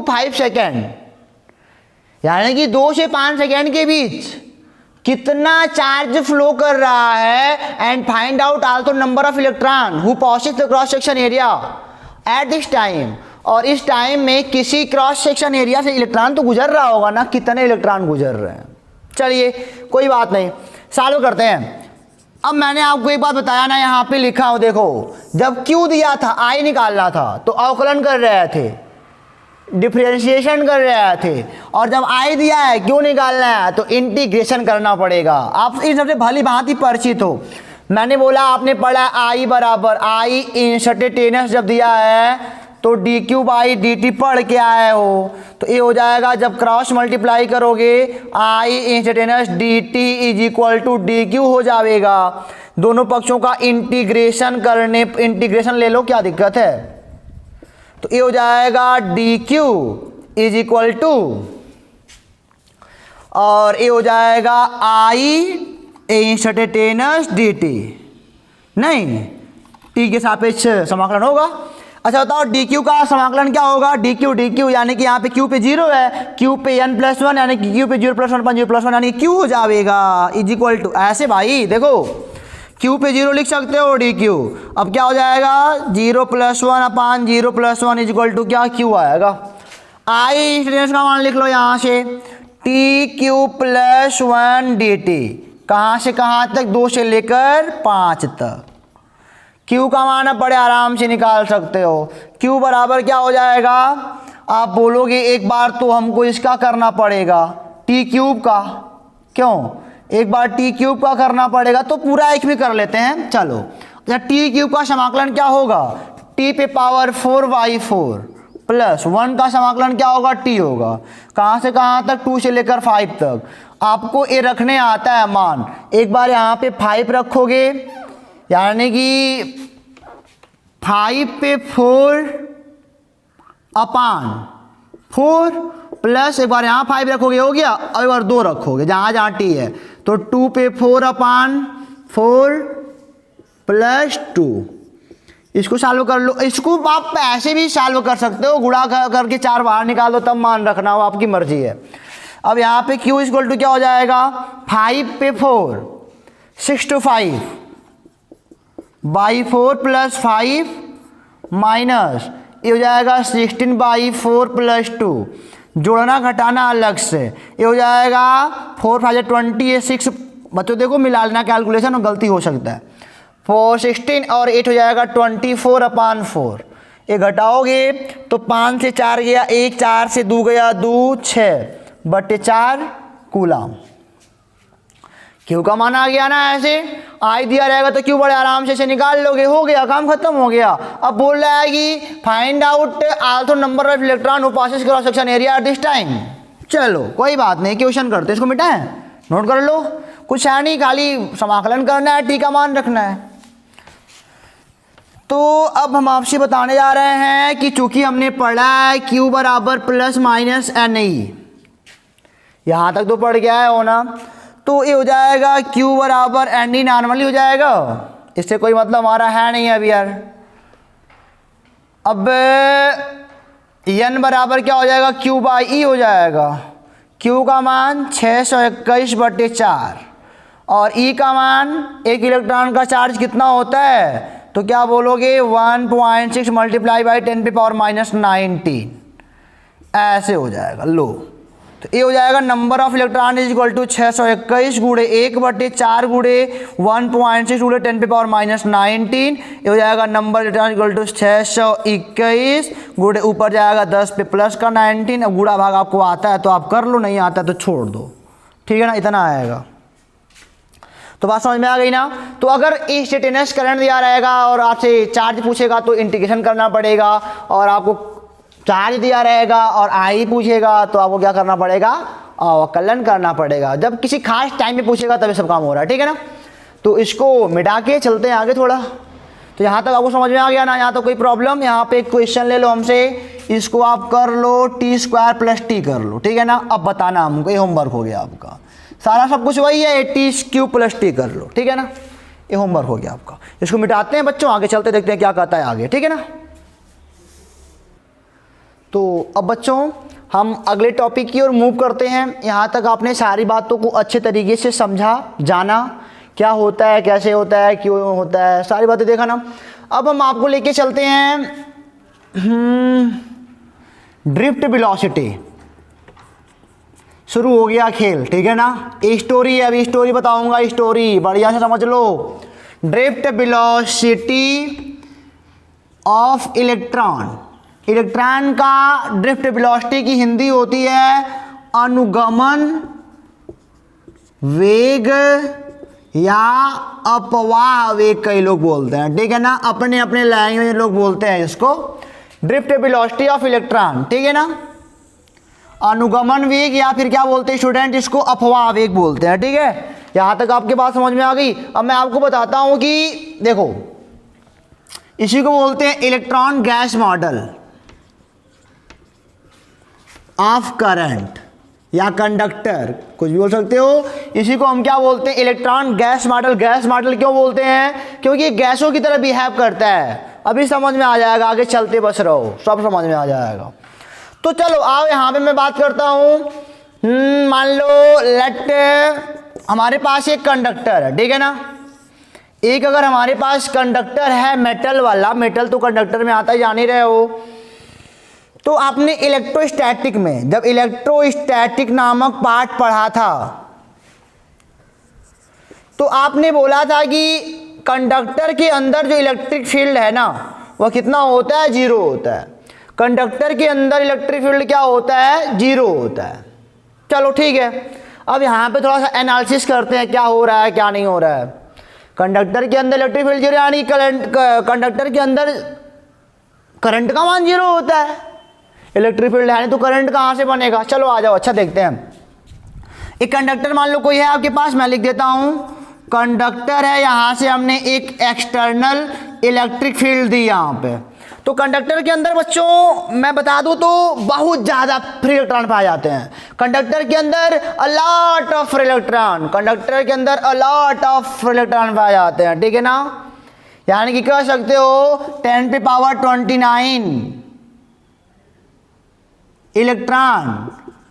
5 second, यानी कि 2 से 5 सेकेंड के बीच कितना चार्ज फ्लो कर रहा है। And find out also number of electron who passes the cross section area at this time, और इस टाइम में किसी क्रॉस सेक्शन एरिया से इलेक्ट्रॉन तो गुजर रहा होगा ना, कितने इलेक्ट्रॉन गुजर रहे हैं। चलिए कोई बात नहीं, सॉल्व करते हैं। अब मैंने आपको एक बात बताया ना, यहाँ पे लिखा हो, देखो जब Q दिया था, आई निकालना था तो अवकलन कर रहे थे, डिफरेंशिएशन कर रहे थे, और जब आई दिया है Q निकालना है तो इंटीग्रेशन करना पड़ेगा। आप इन सबसे भली भांति परिचित हो। मैंने बोला, आपने पढ़ा आई बराबर आई इंस्टेंटेनियस, जब दिया है तो D Q by D T पढ़ के आए हो, तो ये हो जाएगा, जब क्रॉस मल्टीप्लाई करोगे I instantaneous D T is equal to D Q हो जाएगा। दोनों पक्षों का इंटीग्रेशन करने, इंटीग्रेशन ले लो, क्या दिक्कत है। तो ये हो जाएगा D Q is equal to, और ये हो जाएगा आई इंस्टेंटेनियस डी टी, नहीं टी के सापेक्ष समाकलन होगा। अच्छा बताओ डी क्यू का समाकलन क्या होगा, डी क्यू यानी कि यहाँ पे क्यू पे 0 है, क्यू पे n+1 यानी कि क्यू पे 0+1 यानी क्यू हो जाएगा इज इक्वल टू, ऐसे भाई देखो क्यू पे 0 लिख सकते हो डी क्यू। अब क्या हो जाएगा 0+1/0+1 इज इक्वल टू क्या, क्यू आएगा। आई इंस्टेंटेनियस का मान लिख लो यहाँ से, T Q plus 1 D T, कहाँ से कहाँ तक, 2 से लेकर 5 तक। Q का मान आप बड़े आराम से निकाल सकते हो। Q बराबर क्या हो जाएगा, आप बोलोगे एक बार तो हमको इसका करना पड़ेगा टी क्यूब का, क्यों, एक बार टी क्यूब का करना पड़ेगा तो पूरा एक भी कर लेते हैं। चलो अच्छा, टी क्यूब का समाकलन क्या होगा, टी पे पावर 4/4 प्लस 1 का समाकलन क्या होगा, टी होगा, कहाँ से कहाँ तक, 2 से लेकर 5 तक। आपको ये रखने आता है मान, एक बार यहाँ पे 5 रखोगे, यानी कि 5 पे 4/4 प्लस एक बार यहाँ 5 रखोगे, हो गया। अब एक बार 2 रखोगे जहाँ जहाँ टी है, तो 2 पे 4/4 प्लस 2, इसको सॉल्व कर लो। इसको आप ऐसे भी सॉल्व कर सकते हो, गुणा करके 4 बाहर निकाल दो, तब मान रखना हो, आपकी मर्जी है। अब यहाँ पे Q इक्वल टू क्या हो जाएगा, 5 पे 4 6 to 5/4 प्लस 5 माइनस ये हो जाएगा 16/4 प्लस 2, जोड़ना घटाना अलग से, ये हो जाएगा 4 5 20, ये 6, बच्चों देखो मिला लेना कैलकुलेशन और गलती हो सकता है। 4 16 और 8 हो जाएगा 24/4, ये घटाओगे तो 5 से 4 गया 1, 4 से 2 गया 2, 6/4 कूलम। क्यू का मान आ गया ना, ऐसे आई दिया रहेगा तो क्यू बड़े आराम से निकाल लोगे, हो गया, काम खत्म हो गया। अब बोल रहा है कि find out also number of electron who passes cross section area at this time. चलो कोई बात नहीं, क्वेश्चन करते, इसको मिटाएं, नोट कर लो, कुछ है नहीं, खाली समाकलन करना है, टी का मान रखना है। तो अब हम आपसे बताने जा रहे हैं कि चूंकि हमने पढ़ा है क्यू बराबर प्लस माइनस एन ई, यहाँ तक तो पढ़ गया है हो ना, तो ये हो जाएगा Q बराबर एन ई नॉर्मली हो जाएगा, इससे कोई मतलब हमारा है नहीं अभी यार। अब n बराबर क्या हो जाएगा, Q/E हो जाएगा, Q का मान 621/4, और ई का मान, एक इलेक्ट्रॉन का चार्ज कितना होता है, तो क्या बोलोगे 1.6 मल्टीप्लाई बाई 10⁻⁻19, ऐसे हो जाएगा। लो तो ये हो जाएगा number of electron is equal to 621 गुणे 1/4 गुणे 1.6 गुणे 10⁻⁻19, ये हो जाएगा नंबर इलेक्ट्रॉन इक्वल टू 621 गुणे ऊपर जाएगा 10 पे प्लस का 19। अब गुणा भाग आपको आता है तो आप कर लो, नहीं आता तो छोड़ दो, ठीक है ना, इतना आएगा। तो बात समझ में आ गई ना। तो अगर इंस्टेंटेनियस करंट दिया रहेगा और आपसे चार्ज पूछेगा तो इंटीग्रेशन करना पड़ेगा, और आपको चार्ज दिया रहेगा और आई पूछेगा तो आपको क्या करना पड़ेगा, अवकलन करना पड़ेगा। जब किसी खास टाइम में पूछेगा तभी सब काम हो रहा है, ठीक है ना। तो इसको मिटा के चलते हैं आगे थोड़ा। तो यहाँ तक आपको समझ में आ गया ना, यहाँ तो कोई प्रॉब्लम। यहाँ पे एक क्वेश्चन ले लो हमसे, इसको आप कर लो t² + t कर लो, ठीक है ना। अब बताना हमको, ये होमवर्क हो गया आपका, सारा सब कुछ वही है, t³ + t कर लो, ठीक है ना, ये होमवर्क हो गया आपका। इसको मिटाते हैं बच्चों, आगे चलते देखते हैं क्या कहता है आगे, ठीक है ना। तो अब बच्चों हम अगले टॉपिक की ओर मूव करते हैं। यहाँ तक आपने सारी बातों को अच्छे तरीके से समझा, जाना क्या होता है, कैसे होता है, क्यों होता है, सारी बातें देखा ना। अब हम आपको लेके चलते हैं ड्रिफ्ट वेलोसिटी। शुरू हो गया खेल, ठीक है ना। स्टोरी है, अभी स्टोरी बताऊंगा, स्टोरी बढ़िया से समझ लो। Drift velocity of electron, electron का ड्रिफ्ट वेलोसिटी की हिंदी होती है अनुगमन वेग या अपवाह वेग, कई लोग बोलते हैं, ठीक है ना। अपने अपने लैंग्वेज में लोग बोलते हैं इसको ड्रिफ्ट वेलोसिटी ऑफ इलेक्ट्रॉन, ठीक है ना। अनुगमन वेग या फिर क्या बोलते हैं स्टूडेंट, इसको अपवाह वेग बोलते हैं, ठीक है। यहां तक आपके बात समझ में आ गई। अब मैं आपको बताता हूं कि देखो, इसी को बोलते हैं electron gas model of current या कंडक्टर, कुछ भी बोल सकते हो। इसी को हम क्या बोलते हैं, electron gas model. Gas model क्यों बोलते हैं, क्योंकि ये गैसों की तरह बिहेव करता है। अभी समझ में आ जाएगा, आगे चलते बस रहो, सब समझ में आ जाएगा। तो चलो आओ यहाँ पे मैं बात करता हूँ। मान लो लेट हमारे पास एक कंडक्टर है, ठीक है ना। एक अगर हमारे पास कंडक्टर है मेटल वाला, मेटल तो कंडक्टर में आता है, जान ही रहे हो। तो आपने इलेक्ट्रोस्टैटिक में जब इलेक्ट्रोस्टैटिक नामक पार्ट पढ़ा था तो आपने बोला था कि कंडक्टर के अंदर जो इलेक्ट्रिक फील्ड है ना वह कितना होता है, 0 होता है। कंडक्टर के अंदर इलेक्ट्रिक फील्ड क्या होता है, 0 होता है। चलो ठीक है, अब यहाँ पे थोड़ा सा एनालिसिस करते हैं क्या हो रहा है क्या नहीं हो रहा है। कंडक्टर के अंदर इलेक्ट्रिक फील्ड 0 यानी कंडक्टर के अंदर करंट का मान 0 होता है। इलेक्ट्रिक फील्ड है नहीं तो करंट कहाँ से बनेगा। चलो आ जाओ, अच्छा देखते हैं। एक कंडक्टर मान लो कोई है आपके पास, मैं लिख देता हूं कंडक्टर है। यहां से हमने एक एक्सटर्नल इलेक्ट्रिक फील्ड दी यहाँ पे। तो कंडक्टर के अंदर बच्चों मैं बता दूं तो बहुत ज्यादा फ्री इलेक्ट्रॉन पाए जाते हैं। कंडक्टर के अंदर a lot of free electron, conductor के अंदर अलॉट ऑफ फ्री इलेक्ट्रॉन पाए जाते हैं, ठीक है ना। यानी कि कह सकते हो 10⁻29 इलेक्ट्रॉन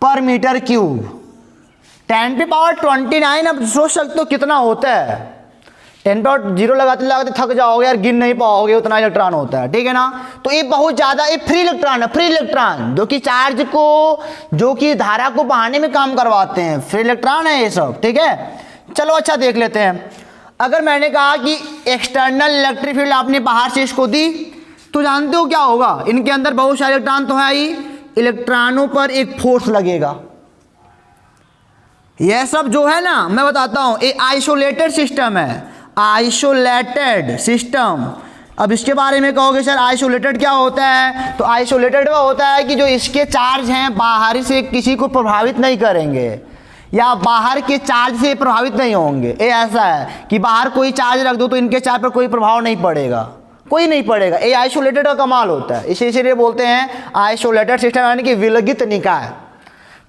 पर मीटर क्यूब। 10⁻29 अब सोच सकते हो कितना होता है। 10⁻0 लगाते लगाते थक जाओगे यार, गिन नहीं पाओगे, उतना इलेक्ट्रॉन होता है, ठीक है ना। तो ये बहुत ज्यादा, ये फ्री इलेक्ट्रॉन है, फ्री इलेक्ट्रॉन जो कि चार्ज को, जो कि धारा को बहाने में काम करवाते हैं, फ्री इलेक्ट्रॉन है ये सब, ठीक है। चलो अच्छा देख लेते हैं। अगर मैंने कहा कि एक्सटर्नल इलेक्ट्रिक फील्ड आपने बाहर से इसको दी तो जानते हो क्या होगा, इनके अंदर बहुत सारे इलेक्ट्रॉन तो है ही, इलेक्ट्रॉनों पर एक फोर्स लगेगा। यह सब जो है ना मैं बताता हूं, ये आइसोलेटेड सिस्टम है, आइसोलेटेड सिस्टम। अब इसके बारे में कहोगे सर आइसोलेटेड क्या होता है, तो आइसोलेटेड वो होता है कि जो इसके चार्ज हैं बाहर से किसी को प्रभावित नहीं करेंगे या बाहर के चार्ज से प्रभावित नहीं होंगे। ये ऐसा है कि बाहर कोई चार्ज रख दो तो इनके चार्ज पर कोई प्रभाव नहीं पड़ेगा, कोई नहीं पड़ेगा। ये आइसोलेटेड का कमाल होता है, इसीलिए बोलते हैं आइसोलेटेड सिस्टम, यानी कि विलगित निकाय,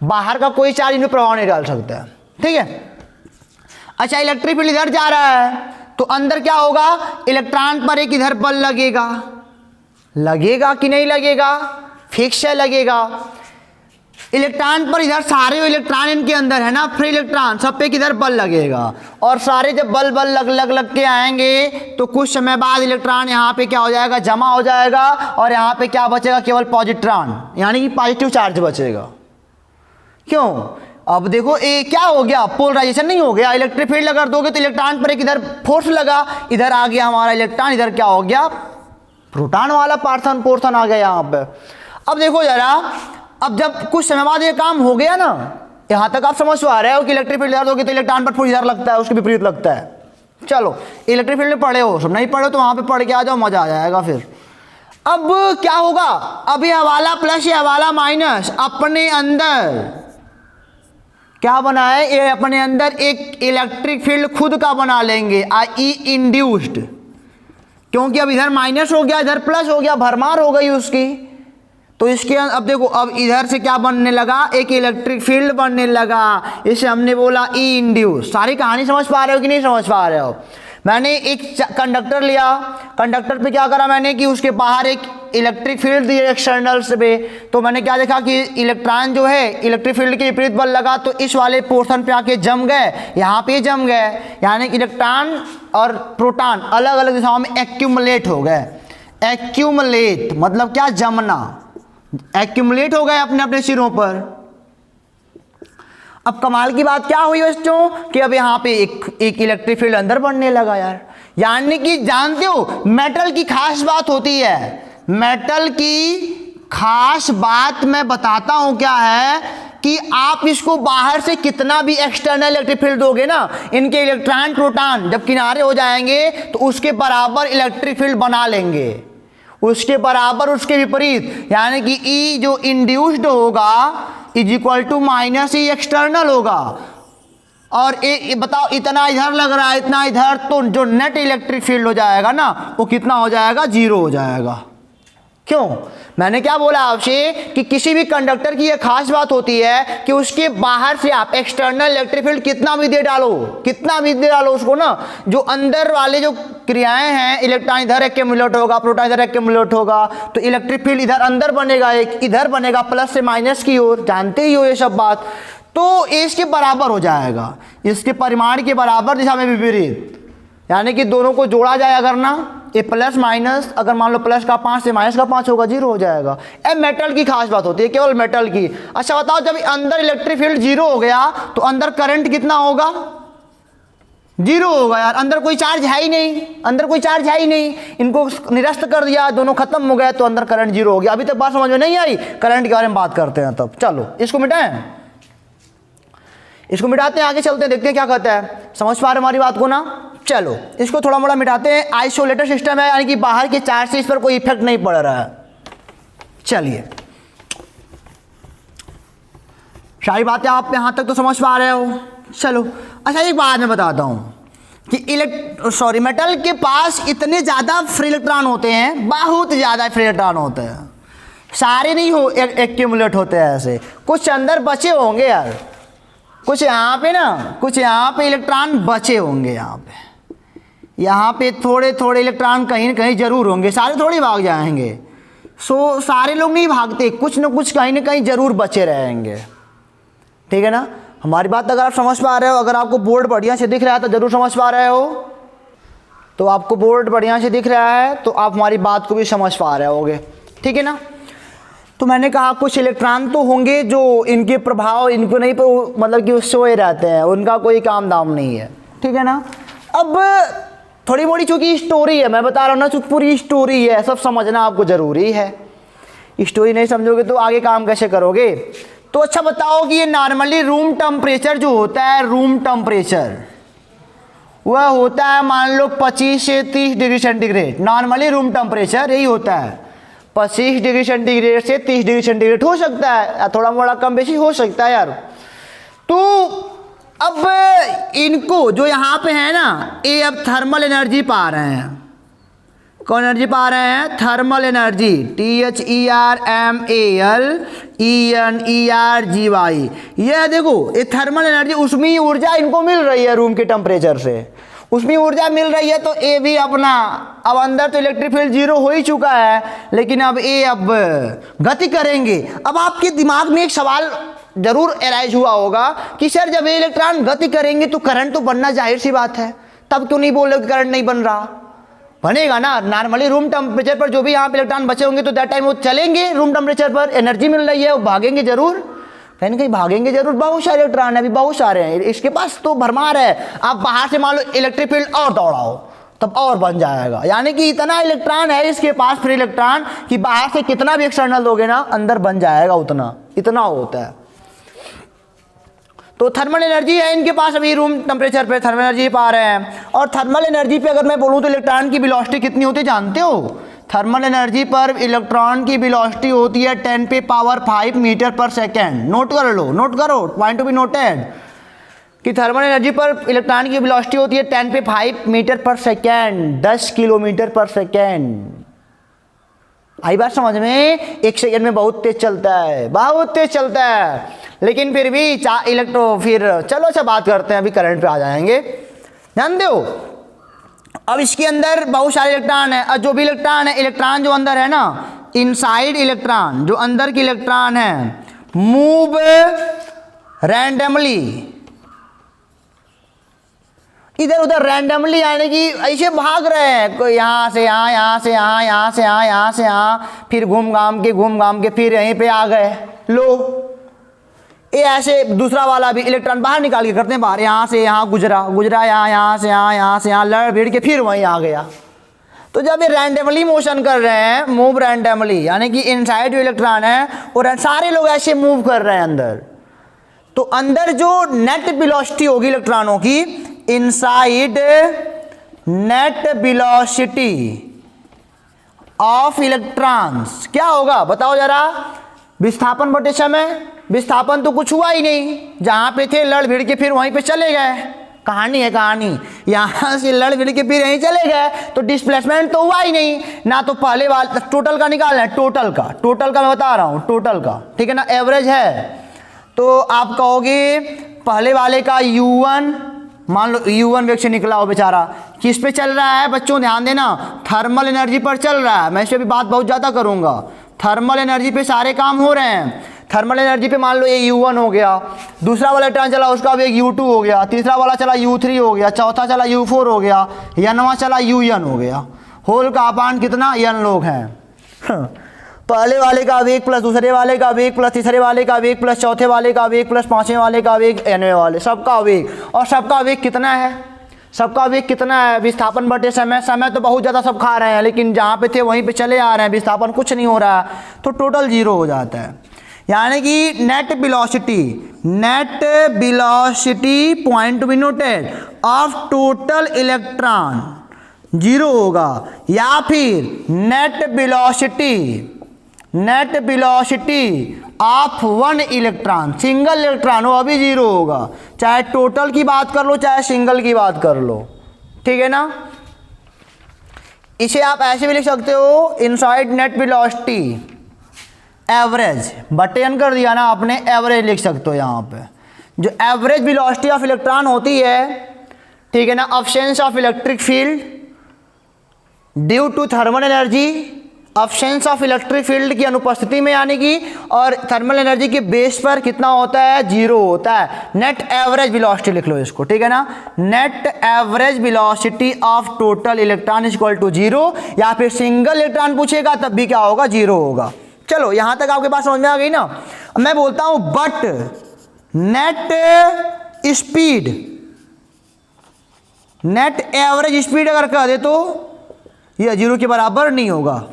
बाहर का कोई चार्ज इनमें प्रभाव नहीं डाल सकता, ठीक है। अच्छा इलेक्ट्रिक फील्ड इधर जा रहा है तो अंदर क्या होगा, इलेक्ट्रॉन पर एक इधर बल लगेगा, लगेगा कि नहीं लगेगा, फिक्स है लगेगा। इलेक्ट्रॉन पर इधर सारे इलेक्ट्रॉन इनके अंदर है ना, फ्री इलेक्ट्रॉन, सब पे किधर बल लगेगा, और सारे जब बल बल लग लग लग के आएंगे तो कुछ समय बाद इलेक्ट्रॉन यहाँ पे क्या हो जाएगा, जमा हो जाएगा, और यहाँ पे क्या बचेगा, केवल पॉजिट्रॉन, यानी कि पॉजिटिव चार्ज बचेगा। क्यों? अब देखो ये क्या हो गया, पोलराइजेशन नहीं हो गया। इलेक्ट्रिक फील्ड अगर दोगे तो इलेक्ट्रॉन पर एक इधर फोर्स लगा, इधर आ गया हमारा इलेक्ट्रॉन, इधर क्या हो गया, प्रोटॉन वाला पोर्शन आ गया यहाँ पे। अब देखो जरा, अब जब कुछ समय बाद ये काम हो गया ना, यहां तक आप समझ पा रहे हो कि इलेक्ट्रिक फील्ड इधर दोगे तो इलेक्ट्रॉन पर फोर्स इधर लगता है, उसके विपरीत लगता है। चलो इलेक्ट्रिक फील्ड में पढ़े हो, सब नहीं पढ़े हो तो वहां पे पढ़ के आ जाओ, मजा आ जाएगा फिर। अब क्या होगा, अब ये हवाला प्लस ये हवाला माइनस अपने अंदर क्या बना है, ये अपने अंदर एक इलेक्ट्रिक फील्ड खुद का बना लेंगे, आई इंड्यूस्ड, क्योंकि अब इधर माइनस हो गया, इधर प्लस हो गया, भरमार हो गई उसकी। तो इसके अब देखो, अब इधर से क्या बनने लगा, एक इलेक्ट्रिक फील्ड बनने लगा, इसे हमने बोला ई इंड्यूस। सारी कहानी समझ पा रहे हो कि नहीं समझ पा रहे हो? मैंने एक कंडक्टर लिया, कंडक्टर पे क्या करा मैंने कि उसके बाहर एक इलेक्ट्रिक फील्ड दी एक्सटर्नल से पे, तो मैंने क्या देखा कि इलेक्ट्रॉन जो है इलेक्ट्रिक फील्ड के विपरीत बल लगा तो इस वाले पोर्शन पे आके जम गए, यहाँ पे जम गए, यानी कि इलेक्ट्रॉन और प्रोटॉन अलग अलग दिशाओं में एक्यूमुलेट हो गए। एक्यूमुलेट मतलब क्या, जमना, एक्यूमुलेट हो गए अपने अपने सिरों पर। अब कमाल की बात क्या हुई बच्चों कि अब यहाँ पे एक इलेक्ट्रिक फील्ड अंदर बढ़ने लगा यार। यानी कि जानते हो मेटल की खास बात होती है, मेटल की खास बात मैं बताता हूं क्या है कि आप इसको बाहर से कितना भी एक्सटर्नल इलेक्ट्रिक फील्ड दोगे ना, इनके इलेक्ट्रॉन प्रोटॉन जब किनारे हो जाएंगे तो उसके बराबर इलेक्ट्रिक फील्ड बना लेंगे, उसके बराबर उसके विपरीत, यानी कि E जो इंड्यूस्ड होगा is equal to minus E external होगा। और बताओ इतना इधर लग रहा है इतना इधर, तो जो नेट इलेक्ट्रिक फील्ड हो जाएगा ना वो कितना हो जाएगा, 0 हो जाएगा। क्यों? मैंने क्या बोला आपसे कि किसी भी कंडक्टर की यह खास बात होती है कि उसके बाहर से आप एक्सटर्नल इलेक्ट्रिक फील्ड कितना भी दे डालो, कितना भी दे डालो उसको ना, जो अंदर वाले जो क्रियाएं हैं, इलेक्ट्रॉन इधर एक्यूमुलेट होगा, प्रोटॉन इधर एक्यूमुलेट होगा, तो इलेक्ट्रिक फील्ड इधर अंदर बनेगा, एक इधर बनेगा प्लस से माइनस की ओर, जानते ही हो ये सब बात। तो इसके बराबर हो जाएगा, इसके परिमाण के बराबर दिशा में विपरीत, यानी कि दोनों को जोड़ा जाए अगर ना, ये प्लस माइनस, अगर मान लो प्लस का 5 से माइनस का 5 होगा, 0 हो जाएगा। मेटल की खास बात होती है, केवल मेटल की। अच्छा बताओ, जब अंदर इलेक्ट्रिक फील्ड 0 हो गया तो अंदर करंट कितना होगा, 0 होगा यार, अंदर कोई चार्ज है ही नहीं, अंदर कोई चार्ज है ही नहीं, इनको निरस्त कर दिया, दोनों खत्म हो गए तो अंदर करंट 0 हो गया। अभी तक बात समझ में नहीं आई, करंट के बारे में बात करते हैं तब। चलो इसको मिटाएं, इसको मिटाते हैं, आगे चलते हैं, देखते हैं क्या कहता है। समझ पा रहे हमारी बात को ना? चलो इसको थोड़ा मोड़ा मिटाते हैं। आइसोलेटर सिस्टम है, यानी कि बाहर के चार्ज से इस पर कोई इफेक्ट नहीं पड़ रहा है। चलिए सारी बातें आप यहां तक तो समझ पा रहे हो। चलो अच्छा एक बात मैं बताता हूं कि मेटल के पास इतने ज्यादा फ्री इलेक्ट्रॉन होते हैं, बहुत ज्यादा फ्री इलेक्ट्रॉन होते हैं, सारे नहीं हो एक्यूमुलेट होते हैं, ऐसे कुछ अंदर बचे होंगे यार, कुछ यहाँ पे ना, कुछ यहाँ पे इलेक्ट्रॉन बचे होंगे, यहाँ पे थोड़े थोड़े इलेक्ट्रॉन कहीं न कहीं जरूर होंगे, सारे थोड़ी भाग जाएंगे। सो सारे लोग नहीं भागते, कुछ न कुछ कहीं न कहीं जरूर बचे रहेंगे, ठीक है ना? हमारी बात अगर आप समझ पा रहे हो, अगर आपको बोर्ड बढ़िया से दिख रहा है तो जरूर समझ पा रहे हो, तो आपको बोर्ड बढ़िया से दिख रहा है तो आप हमारी बात को भी समझ पा रहे होगे, ठीक है ना? तो मैंने कहा कुछ इलेक्ट्रॉन तो होंगे जो इनके प्रभाव इनको नहीं, मतलब कि सोए रहते हैं, उनका कोई काम दाम नहीं है, ठीक है ना? अब थोड़ी मोड़ी चूंकि स्टोरी है, मैं बता रहा हूँ ना, चूंकि पूरी स्टोरी है, सब समझना आपको ज़रूरी है। स्टोरी नहीं समझोगे तो आगे काम कैसे करोगे? तो अच्छा बताओ कि ये नॉर्मली रूम टेम्परेचर जो होता है, रूम टेम्परेचर वह होता है मान लो 25 से 30 degree centigrade. Normally room temperature यही होता है, 25 डिग्री सेंटीग्रेड से 30 डिग्री सेंटीग्रेड हो सकता है, थोड़ा मोड़ा कम बेशी हो सकता है यार। तो अब इनको जो यहाँ पे है ना, ये अब थर्मल एनर्जी पा रहे हैं। कौन एनर्जी पा रहे हैं? Thermal energy, THERMALENERGY। यह देखो ये थर्मल एनर्जी, उसमें ऊर्जा इनको मिल रही है रूम के टेम्परेचर से, उसमें ऊर्जा मिल रही है तो ए भी अपना, अब अंदर तो इलेक्ट्रिक फील्ड जीरो हो ही चुका है, लेकिन अब ए अब गति करेंगे। अब आपके दिमाग में एक सवाल जरूर अराइज हुआ होगा कि सर जब ये इलेक्ट्रॉन गति करेंगे तो करंट तो बनना जाहिर सी बात है, तब क्यों नहीं बोल रहे कि करंट नहीं बन रहा? बनेगा ना। नॉर्मली रूम टेम्परेचर पर जो भी यहाँ पे इलेक्ट्रॉन बचे होंगे तो दैट टाइम वो चलेंगे रूम टेम्परेचर पर, एनर्जी मिल रही है, वो भागेंगे जरूर, कहीं ना कहीं भागेंगे जरूर। बहुत सारे इलेक्ट्रॉन है, अभी बहुत सारे हैं इसके पास तो भरमार है। आप बाहर से मान लो इलेक्ट्रिक फील्ड और दौड़ाओ तब और बन जाएगा, यानी कि इतना इलेक्ट्रॉन है इसके पास फ्री इलेक्ट्रॉन कि बाहर से कितना भी एक्सटर्नल दोगे ना अंदर बन जाएगा उतना, इतना होता है। तो थर्मल एनर्जी है इनके पास अभी रूम टेम्परेचर पे थर्मल एनर्जी पा रहे हैं। और थर्मल एनर्जी पे अगर मैं बोलूँ तो इलेक्ट्रॉन की वेलोसिटी कितनी होती है जानते हो? थर्मल एनर्जी पर इलेक्ट्रॉन की वेलोसिटी होती है 10⁵ मीटर पर सेकेंड। नोट कर लो, नोट करो, पॉइंट टू बी नोटेड कि थर्मल एनर्जी पर इलेक्ट्रॉन की वेलोसिटी होती है 10⁵ मीटर पर सेकेंड, 10 किलोमीटर पर सेकेंड। आई बात समझ में? एक सेकेंड में बहुत तेज चलता है, बहुत तेज चलता है, लेकिन फिर भी फिर चलो अच्छा बात करते हैं, अभी करंट पे आ जाएंगे। जानते हो अब इसके अंदर बहुत सारे इलेक्ट्रॉन है, और जो भी इलेक्ट्रॉन है, इलेक्ट्रॉन जो अंदर है ना, इनसाइड इलेक्ट्रॉन जो अंदर की इलेक्ट्रॉन है मूव रैंडमली, इधर उधर रैंडमली, यानी कि ऐसे भाग रहे हैं, कोई यहाँ से यहाँ, यहाँ से यहाँ, यहाँ से यहाँ, यहाँ से यहाँ, फिर घूम घाम के फिर यहीं पे आ गए। लो ये ऐसे दूसरा वाला भी इलेक्ट्रॉन बाहर निकाल के करते हैं, बाहर यहाँ से यहाँ गुजरा यहाँ, यहाँ से यहाँ, यहाँ से यहाँ, लड़ भिड़ के फिर वहीं आ गया। तो जब ये रैंडमली मोशन कर रहे हैं, मूव रैंडमली, यानी कि इनसाइड जो इलेक्ट्रॉन है और सारे लोग ऐसे मूव कर रहे हैं अंदर, तो अंदर जो नेट वेलोसिटी होगी इलेक्ट्रॉनों की, inside net velocity of electrons क्या होगा बताओ जरा? विस्थापन बटे समय। विस्थापन तो कुछ हुआ ही नहीं, जहां पे थे लड़ भिड़ के फिर वहीं पे चले गए। कहानी है कहानी, यहां से लड़ भिड़ के फिर यहीं चले गए, तो डिस्प्लेसमेंट तो हुआ ही नहीं ना। तो पहले वाला टोटल का निकालना है, टोटल का मैं बता रहा हूं, टोटल का, ठीक है ना, एवरेज है। तो आप कहोगे पहले वाले का U1, मान लो U1 वेग से निकला हो बेचारा, किस पे चल रहा है बच्चों? ध्यान देना, थर्मल एनर्जी पर चल रहा है। मैं इस पे भी बात बहुत ज़्यादा करूँगा। थर्मल एनर्जी पे सारे काम हो रहे हैं। थर्मल एनर्जी पे मान लो ये U1 हो गया, दूसरा वाला इलेक्ट्रॉन चला उसका वेग U2 हो गया, तीसरा वाला चला U3 हो गया, चौथा चला U4 हो गया, नवा चला UN हो गया। होल का अपान कितना? n लोग हैं। पहले वाले का वेग प्लस दूसरे वाले का वेग प्लस तीसरे वाले का वेग प्लस चौथे वाले का वेग प्लस पांचवें वाले का वेग, nवें वाले सबका वेग। और सबका वेग कितना है? सबका वेग कितना है? विस्थापन बटे समय। समय तो बहुत ज़्यादा सब खा रहे हैं, लेकिन जहाँ पे थे वहीं पे चले आ रहे हैं, विस्थापन कुछ नहीं हो रहा है, तो टोटल जीरो हो जाता है। यानी कि net velocity point to be noted of total electron zero होगा, या फिर net velocity of one electron, single electron, वो अभी जीरो होगा, चाहे टोटल की बात कर लो चाहे सिंगल की बात कर लो, ठीक है ना। इसे आप ऐसे भी लिख सकते हो, इनसाइड नेट वेलोसिटी एवरेज, बटे n कर दिया ना आपने, एवरेज लिख सकते हो यहाँ पे। जो एवरेज वेलोसिटी ऑफ इलेक्ट्रॉन होती है, ठीक है ना, absence of electric field due to thermal energy, absence of electric field की अनुपस्थिति में, यानी कि, और थर्मल एनर्जी के बेस पर कितना होता है? जीरो होता है। नेट एवरेज वेलोसिटी लिख लो इसको, ठीक है ना, net average velocity of total electron is equal to zero, या फिर सिंगल इलेक्ट्रॉन पूछेगा तब भी क्या होगा? जीरो होगा। चलो यहां तक आपके पास समझ में आ गई ना। मैं बोलता हूं but net speed, net average speed अगर कह दे तो यह जीरो के बराबर नहीं होगा।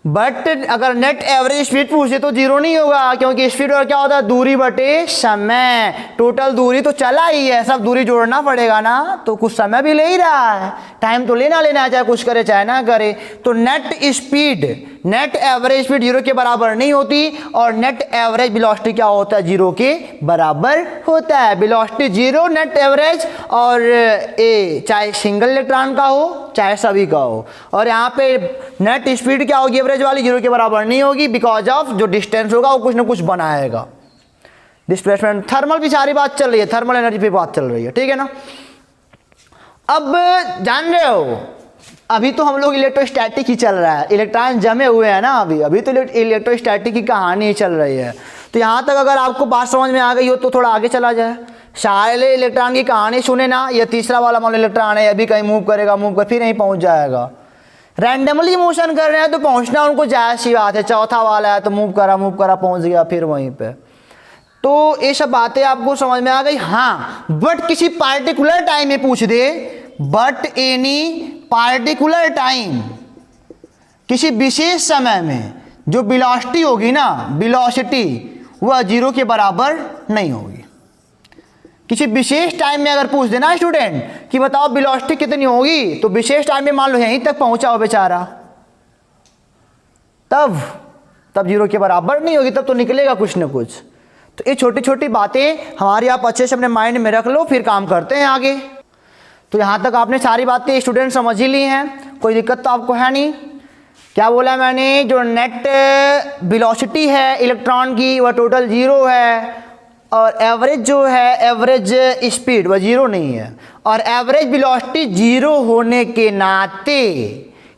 बट अगर नेट एवरेज स्पीड पूछे तो जीरो नहीं होगा, क्योंकि स्पीड और क्या होता है? दूरी बटे समय। टोटल दूरी तो चला ही है, सब दूरी जोड़ना पड़ेगा ना, तो कुछ समय भी ले ही रहा है, टाइम तो लेना है, चाहे कुछ करे चाहे ना करे। तो net speed, net average speed zero के बराबर नहीं होती, और नेट एवरेज वेलोसिटी क्या होता है? जीरो के बराबर होता है। वेलोसिटी जीरो नेट एवरेज, और ए चाहे सिंगल इलेक्ट्रॉन का हो चाहे सभी का हो। और यहाँ पे नेट स्पीड क्या होगी? एवरेज वाली जीरो के बराबर नहीं होगी, बिकॉज ऑफ जो डिस्टेंस होगा वो कुछ ना कुछ बनाएगा। डिस्प्लेसमेंट, थर्मल की सारी बात चल रही है, थर्मल एनर्जी पे बात चल रही है, ठीक है ना। अब जान रहे हो अभी तो हम लोग इलेक्ट्रोस्टैटिक ही चल रहा है, इलेक्ट्रॉन जमे हुए हैं ना अभी तो इलेक्ट्रोस्टैटिक की कहानी ही चल रही है। तो यहाँ तक अगर आपको बात समझ में आ गई हो तो थोड़ा आगे चला जाए, सारे इलेक्ट्रॉन की कहानी सुने ना। ये तीसरा वाला मान लो इलेक्ट्रॉन है, अभी कहीं मूव करेगा, मूव कर फिर यहीं पहुँच जाएगा। रैंडमली मोशन कर रहे हैं तो पहुँचना उनको जायज़ सी बात है। चौथा वाला है तो मूव करा पहुँच गया फिर वहीं पर। तो ये सब बातें आपको समझ में आ गई। हाँ, बट किसी पार्टिकुलर टाइम में पूछ दे, बट एनी पार्टिकुलर टाइम, किसी विशेष समय में जो वेलोसिटी होगी ना, वेलोसिटी वह 0 के बराबर नहीं होगी। किसी विशेष टाइम में अगर पूछ देना स्टूडेंट कि बताओ वेलोसिटी कितनी होगी, तो विशेष टाइम में मान लो यहीं तक पहुंचा हो बेचारा, तब 0 के बराबर नहीं होगी, तब तो निकलेगा कुछ ना कुछ। तो ये छोटी छोटी बातें हमारी आप अच्छे से अपने माइंड में रख लो, फिर काम करते हैं आगे। तो यहाँ तक आपने सारी बातें स्टूडेंट समझ ही ली हैं, कोई दिक्कत तो आपको है नहीं। क्या बोला मैंने, जो नेट वेलोसिटी है इलेक्ट्रॉन की वह टोटल 0 है, और एवरेज जो है एवरेज स्पीड वह 0 नहीं है, और एवरेज वेलोसिटी 0 होने के नाते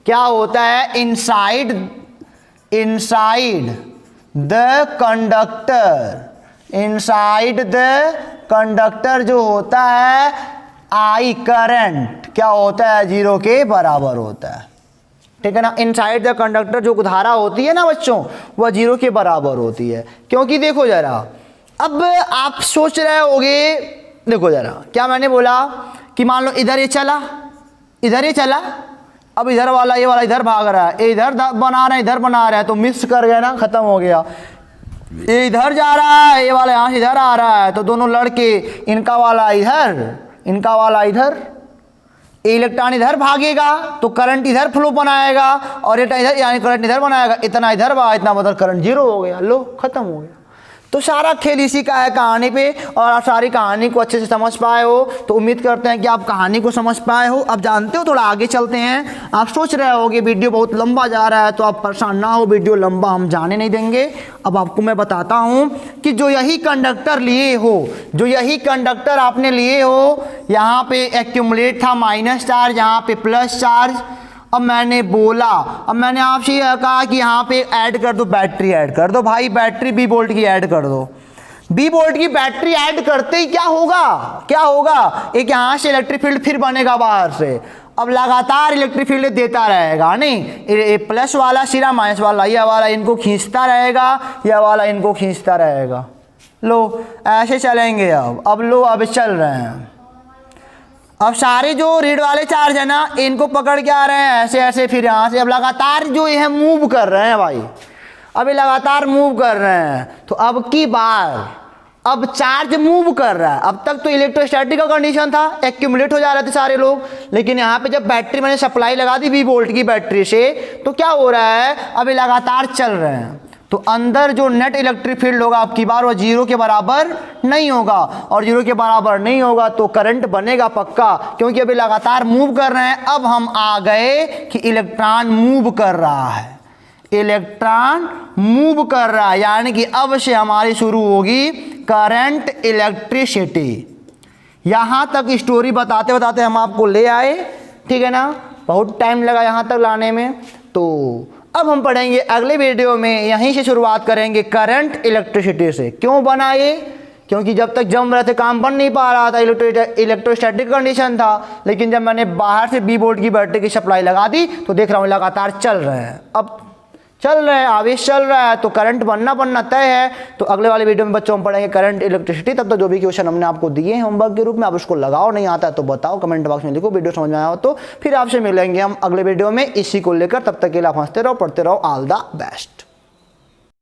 क्या होता है, इनसाइड द कंडक्टर जो होता है आई करंट क्या होता है, 0 के बराबर होता है, ठीक है ना। इनसाइड द कंडक्टर जो धारा होती है ना बच्चों, वह 0 के बराबर होती है। क्योंकि देखो जरा, अब आप सोच रहे होगे, देखो जरा क्या मैंने बोला कि मान लो इधर ये चला, अब इधर वाला ये वाला इधर भाग रहा है, ये इधर बना रहा है, इधर बना रहा है, तो मिस कर गया ना, खत्म हो गया। ये इधर जा रहा है, ये वाला यहाँ से इधर आ रहा है, तो दोनों लड़के इनका वाला इधर, इलेक्ट्रॉन इधर भागेगा तो करंट इधर फ्लो बनाएगा, और इधर यानी करंट इधर बनाएगा, इतना इधर बा, इतना मतलब करंट 0 हो गया, लो खत्म हो गया। तो सारा खेल इसी का है कहानी पे, और आप सारी कहानी को अच्छे से समझ पाए हो, तो उम्मीद करते हैं कि आप कहानी को समझ पाए हो। अब जानते हो, थोड़ा आगे चलते हैं। आप सोच रहे होगे वीडियो बहुत लंबा जा रहा है, तो आप परेशान ना हो, वीडियो लंबा हम जाने नहीं देंगे। अब आपको मैं बताता हूँ कि जो यही कंडक्टर आपने लिए हो, यहाँ पे एक्यूमुलेट था माइनस चार्ज, यहाँ पे प्लस चार्ज। अब मैंने आपसे यह कहा कि यहाँ पे ऐड कर दो, बैटरी ऐड कर दो भाई, बैटरी 20 वोल्ट की ऐड कर दो। 20 वोल्ट की बैटरी ऐड करते ही क्या होगा, एक यहाँ से इलेक्ट्रिक फील्ड फिर बनेगा बाहर से। अब लगातार इलेक्ट्रिक फील्ड देता रहेगा, नहीं प्लस वाला सिरा माइनस वाला, यह वाला इनको खींचता रहेगा, यह वाला इनको खींचता रहेगा। लो ऐसे चलेंगे। अब लो अब चल रहे हैं। अब सारे जो रीड वाले चार्ज है ना, इनको पकड़ के आ रहे हैं ऐसे, फिर यहाँ से अब लगातार जो ये मूव कर रहे हैं भाई, अभी लगातार मूव कर रहे हैं। तो अब की बार अब चार्ज मूव कर रहा है। अब तक तो इलेक्ट्रोस्टैटिक का कंडीशन था, एक्यूमुलेट हो जा रहे थे सारे लोग, लेकिन यहाँ पे जब बैटरी मैंने सप्लाई लगा दी 20 वोल्ट की बैटरी से, तो क्या हो रहा है, अभी लगातार चल रहे हैं। तो अंदर जो नेट इलेक्ट्रिक फील्ड होगा आपकी बार वह 0 के बराबर नहीं होगा, और 0 के बराबर नहीं होगा तो करंट बनेगा पक्का, क्योंकि अभी लगातार मूव कर रहे हैं। अब हम आ गए कि इलेक्ट्रॉन मूव कर रहा है, यानी कि अब से हमारी शुरू होगी करंट इलेक्ट्रिसिटी। यहाँ तक स्टोरी बताते बताते हम आपको ले आए, ठीक है ना, बहुत टाइम लगा यहाँ तक लाने में। तो अब हम पढ़ेंगे अगले वीडियो में, यहीं से शुरुआत करेंगे करंट इलेक्ट्रिसिटी से। क्यों बना ये, क्योंकि जब तक जम रहे थे काम बन नहीं पा रहा था, इलेक्ट्रोस्टैटिक कंडीशन था। लेकिन जब मैंने बाहर से 20 वोल्ट की बैटरी की सप्लाई लगा दी तो देख रहा हूँ लगातार चल रहे हैं, अब चल रहे हैं, आवेश चल रहा है, तो करंट बनना तय है। तो अगले वाले वीडियो में बच्चों हम पढ़ेंगे करंट इलेक्ट्रिसिटी। तब तक जो भी क्वेश्चन हमने आपको दिए हैं होमवर्क के रूप में, आप उसको लगाओ, नहीं आता है तो बताओ, कमेंट बॉक्स में लिखो। वीडियो समझ में आया हो तो फिर आपसे मिलेंगे हम अगले वीडियो में इसी को लेकर। तब तक के लिए आप हंसते रहो, पढ़ते रहो। All the best.